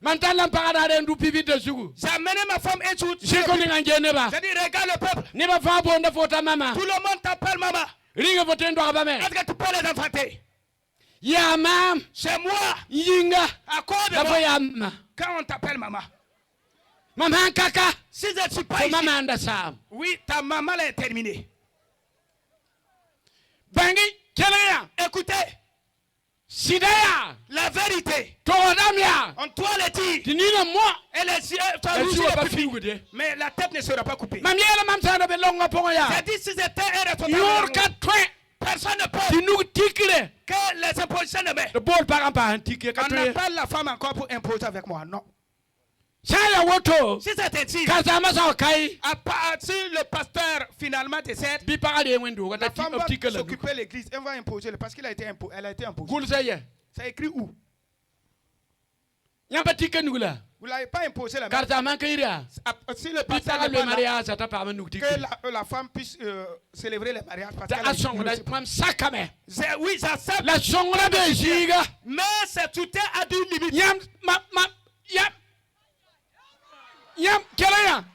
Speaker 1: Mantala mpaka da ndu pivi de sugu.
Speaker 2: J'ai amené ma femme et tout. J'ai
Speaker 1: Jiko ni ngene ba.
Speaker 2: dit, regarde le peuple.
Speaker 1: Ni ba fa bonda fota mama.
Speaker 2: Tout le monde t'appelle maman.
Speaker 1: Ringa fotendo abame.
Speaker 2: Est-ce que tu peux les enfanter?
Speaker 1: Ya mam.
Speaker 2: C'est moi.
Speaker 1: Yinga.
Speaker 2: À cause de
Speaker 1: La
Speaker 2: moi.
Speaker 1: foya ma.
Speaker 2: Quand on t'appelle maman, Maman Kaka.
Speaker 3: Si je ne suis pas ici. Oui, ta maman l'a terminée.
Speaker 2: Bangi, Kelea.
Speaker 3: Écoutez.
Speaker 2: Sidaya.
Speaker 3: La vérité.
Speaker 2: Toradamia.
Speaker 3: En toi le dit.
Speaker 2: Dinina moi.
Speaker 3: Et les yeux. Mais la tête ne sera pas coupée.
Speaker 2: Mamiela mamsana belonga pongoya.
Speaker 3: J'ai dit si j'étais un responsable.
Speaker 2: Yorka twen.
Speaker 3: Personne ne peut.
Speaker 2: Nous tikile.
Speaker 3: Que les impositions ne mettent.
Speaker 2: Le bol par un ticket.
Speaker 3: On n'a pas la femme encore pour imposer avec moi. Non.
Speaker 2: Si
Speaker 3: c'était dit, à partir le pasteur finalement décède, la femme va s'occuper de l'église. Elle va imposer parce qu'elle a été imposée. C'est écrit où? Vous ne l'avez pas imposé la même. Si le pasteur n'est pas là, que la femme puisse célébrer le mariage. Oui, ça sert. Mais c'est tout à d'une limite.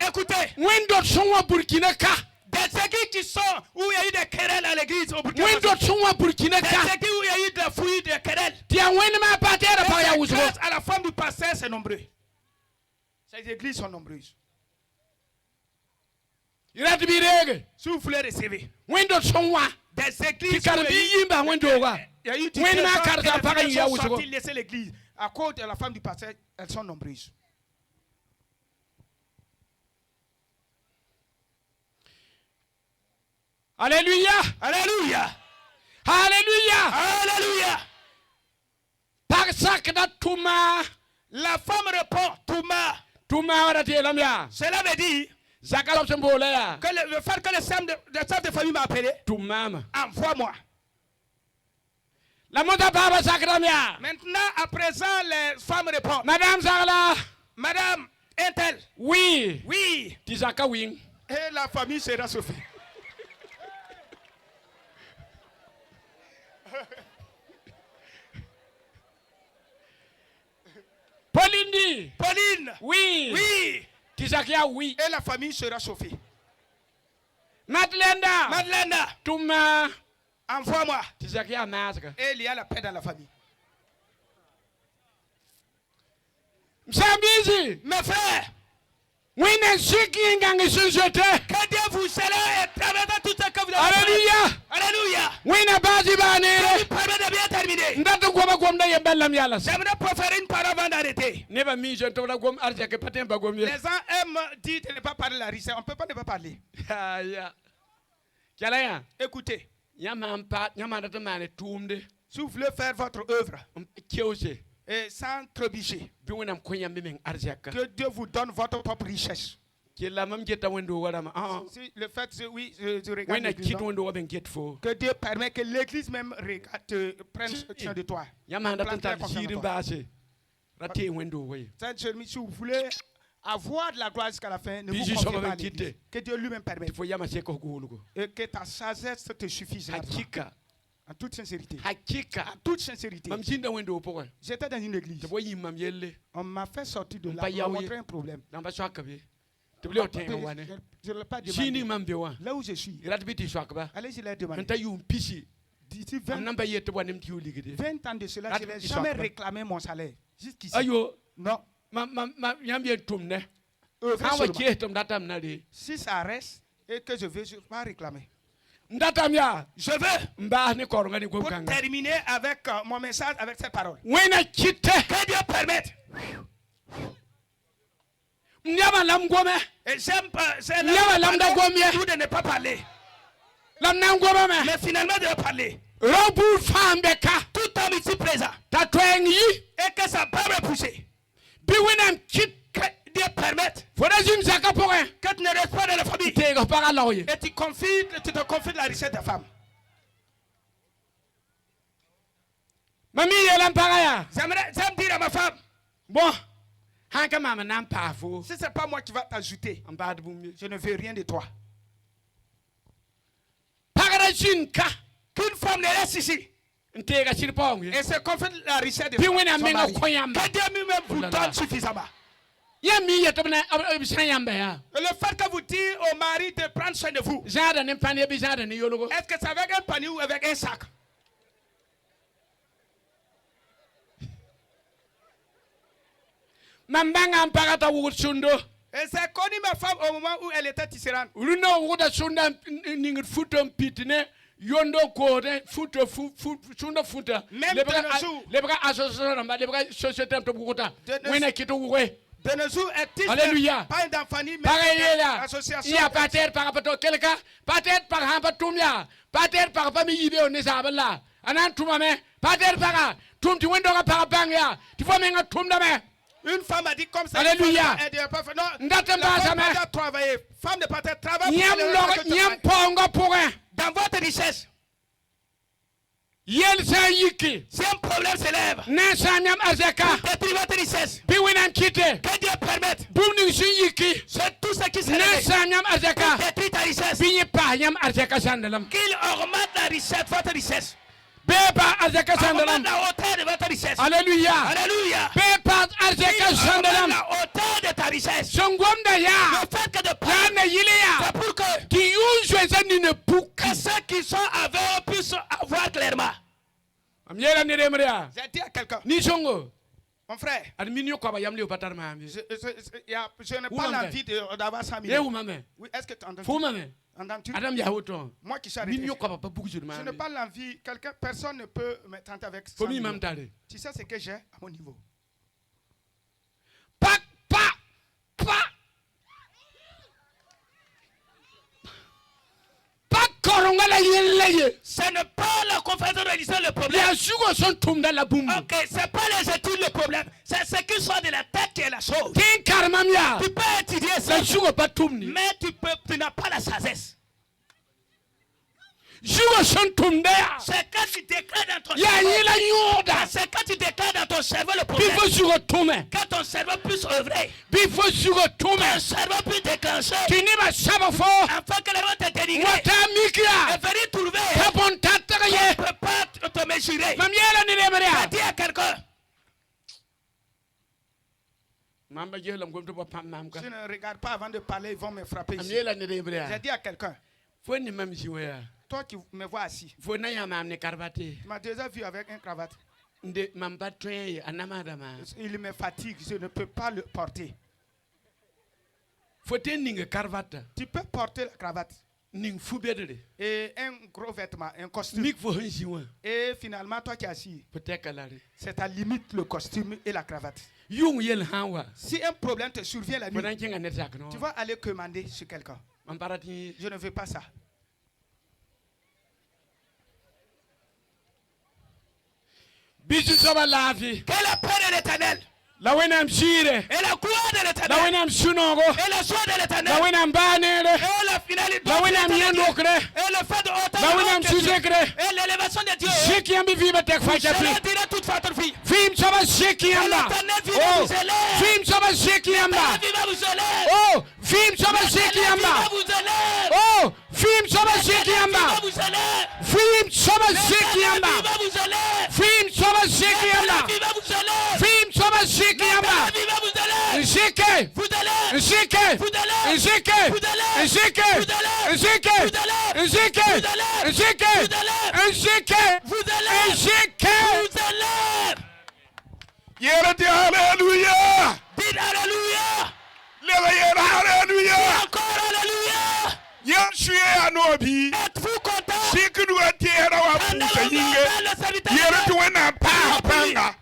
Speaker 3: Écoutez, des églises qui sont où il y a eu des querelles à l'église au Burkina Faso. Des églises où il y a eu des fouilles, des querelles. À la femme du pasteur, c'est nombreux. Ces églises sont nombreuses. Si vous voulez recevoir des églises où il y a eu des qui sont sortis laisser l'église à cause de la femme du pasteur, elles sont nombreuses.
Speaker 2: Alléluia.
Speaker 3: Alléluia.
Speaker 2: Alléluia.
Speaker 3: Alléluia. La femme répond, Touma. Cela veut dire que le fait que le chef de famille m'a appelé, envoie-moi. Maintenant, à présent, les femmes répondent. Madame Intel.
Speaker 2: Oui.
Speaker 3: Oui. Et la famille sera sauvée. Pauline.
Speaker 2: Oui.
Speaker 3: Oui.
Speaker 2: Tisakia, oui.
Speaker 3: Et la famille sera sauvée.
Speaker 2: Madeleine. Touma.
Speaker 3: Envoie-moi.
Speaker 2: Tisakia masque.
Speaker 3: Et il y a la paix dans la famille.
Speaker 2: Msambizi.
Speaker 3: Mes frères.
Speaker 2: Que
Speaker 3: Dieu vous célèbre et permettra tout ce que vous avez.
Speaker 2: Alléluia.
Speaker 3: Alléluia.
Speaker 2: Que
Speaker 3: Dieu permet de bien terminer. J'aimerais préférer une parole avant d'arrêter. Les gens aiment dire de ne pas parler de la richesse. On ne peut pas ne pas parler. Écoutez. Si vous voulez faire votre œuvre et sans trébucher, que Dieu vous donne votre propre richesse. Si le fait, oui, je regarde l'église, que Dieu permet que l'église même prenne soin de toi. Si vous voulez avoir de la gloire jusqu'à la fin, ne vous confiez pas à l'église. Que Dieu lui-même permette. Et que ta sagesse te suffise. En toute sincérité. En toute sincérité. J'étais dans une église. On m'a fait sortir de là. On m'a montré un problème. Je ne l'ai pas demandé. Là où je suis. Allez, je l'ai demandé. D'ici 20 ans de cela, je n'ai jamais réclamé mon salaire. Jusqu'ici. Non. Si ça reste et que je veux, je ne vais pas réclamer. Je veux, pour terminer avec mon message, avec ces paroles, que Dieu permette. Et j'aime de ne pas parler. Mais finalement de parler. Tout homme ici présent. Et que ça peut repousser. Que Dieu permette que tu ne restes pas dans la famille. Et tu te confies de la richesse de ta femme. J'aime dire à ma femme, bon, si ce n'est pas moi qui va t'ajouter, je ne veux rien de toi. Qu'une femme ne reste ici et se confie de la richesse de son mari. Que Dieu lui-même vous donne suffisamment. Et le fait que vous dites au mari de prendre soin de vous, est-ce que c'est avec un panier ou avec un sac? Et c'est connu ma femme au moment où elle était tisserande.
Speaker 1: Luna woda sunda ningut futom pitne yondo kode futo sunda futa. Lebra association ba lebra société to bukuta. Wena kito wuwe.
Speaker 3: De nos jours, est
Speaker 1: Alléluia.
Speaker 3: Pas une famille, mais
Speaker 1: association. Il y a peut-être par rapport à quelqu'un, peut-être par rapport à Tumia, peut-être par rapport à Mibe on est là. Anan Tumame, peut-être par Tum tu wendo par Banga. Tu vois même Tumdame.
Speaker 3: Une femme a dit comme ça.
Speaker 1: Alléluia.
Speaker 3: Femme ne peut pas travailler. Dans votre richesse.
Speaker 2: Si un problème s'élève, détruis votre richesse. Que Dieu permette. C'est tout ce qui s'élève. Détruis ta richesse. Qu'il augmente la richesse, votre richesse. Augmente la hauteur de votre richesse.
Speaker 1: Alléluia.
Speaker 2: Alléluia.
Speaker 1: Augmente
Speaker 2: la hauteur de ta richesse. Le fait que de parler, c'est pour que ceux qui sont aveugles puissent voir clairement.
Speaker 3: J'ai dit à quelqu'un, mon frère, je n'ai pas l'envie d'avoir 100 millions. Oui, est-ce que tu entends? Moi qui suis arrêté, je n'ai pas l'envie, personne ne peut me tenter avec 100 millions. Tu sais ce que j'ai à mon niveau?
Speaker 2: Ce n'est pas la conférence de religion le problème. Ok, c'est pas les études le problème. C'est ce qui soit de la tête qui est la chose. Tu peux étudier ça, mais tu n'as pas la sagesse. C'est quand tu déclares dans ton cerveau. C'est quand tu déclares dans ton cerveau le problème. Quand ton cerveau puisse œuvrer. Ton cerveau puisse déclencher. Afin que les gens te dénigrent. Et venir trouver. On ne peut pas te mesurer. Dis à quelqu'un.
Speaker 3: Je ne regarde pas avant de parler, ils vont me frapper ici. J'ai dit à quelqu'un. Toi qui me vois assis. Tu m'as déjà vu avec une cravate. Il me fatigue, je ne peux pas le porter. Tu peux porter la cravate. Et un gros vêtement, un costume. Et finalement, toi qui es assis, c'est ta limite le costume et la cravate. Si un problème te survient la nuit, tu vas aller commander sur quelqu'un. Je ne veux pas ça.
Speaker 2: Que la paix de l'Éternel. Et la gloire de l'Éternel. Et la joie de l'Éternel. Et la finalité. Et le fait de haute. Et l'élévation de Dieu. Je leur dirai toute votre vie. L'éternel vivra vous élève. L'éternel vivra vous élève.
Speaker 1: Oh, film sama sheki yamba. Oh, film sama sheki yamba. Film sama sheki yamba. Film sama sheki yamba. Film sama sheki yamba. Sheke. Sheke. Sheke. Sheke. Sheke. Sheke. Sheke. Sheke.
Speaker 2: Yerati hallelujah. Dites hallelujah. Hallelujah. Encore hallelujah. Êtes-vous content?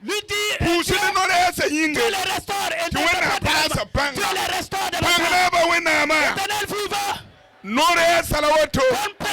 Speaker 2: Lui dit Dieu les restaure. Dieu les restaure de l'Éternel vivant. Bonne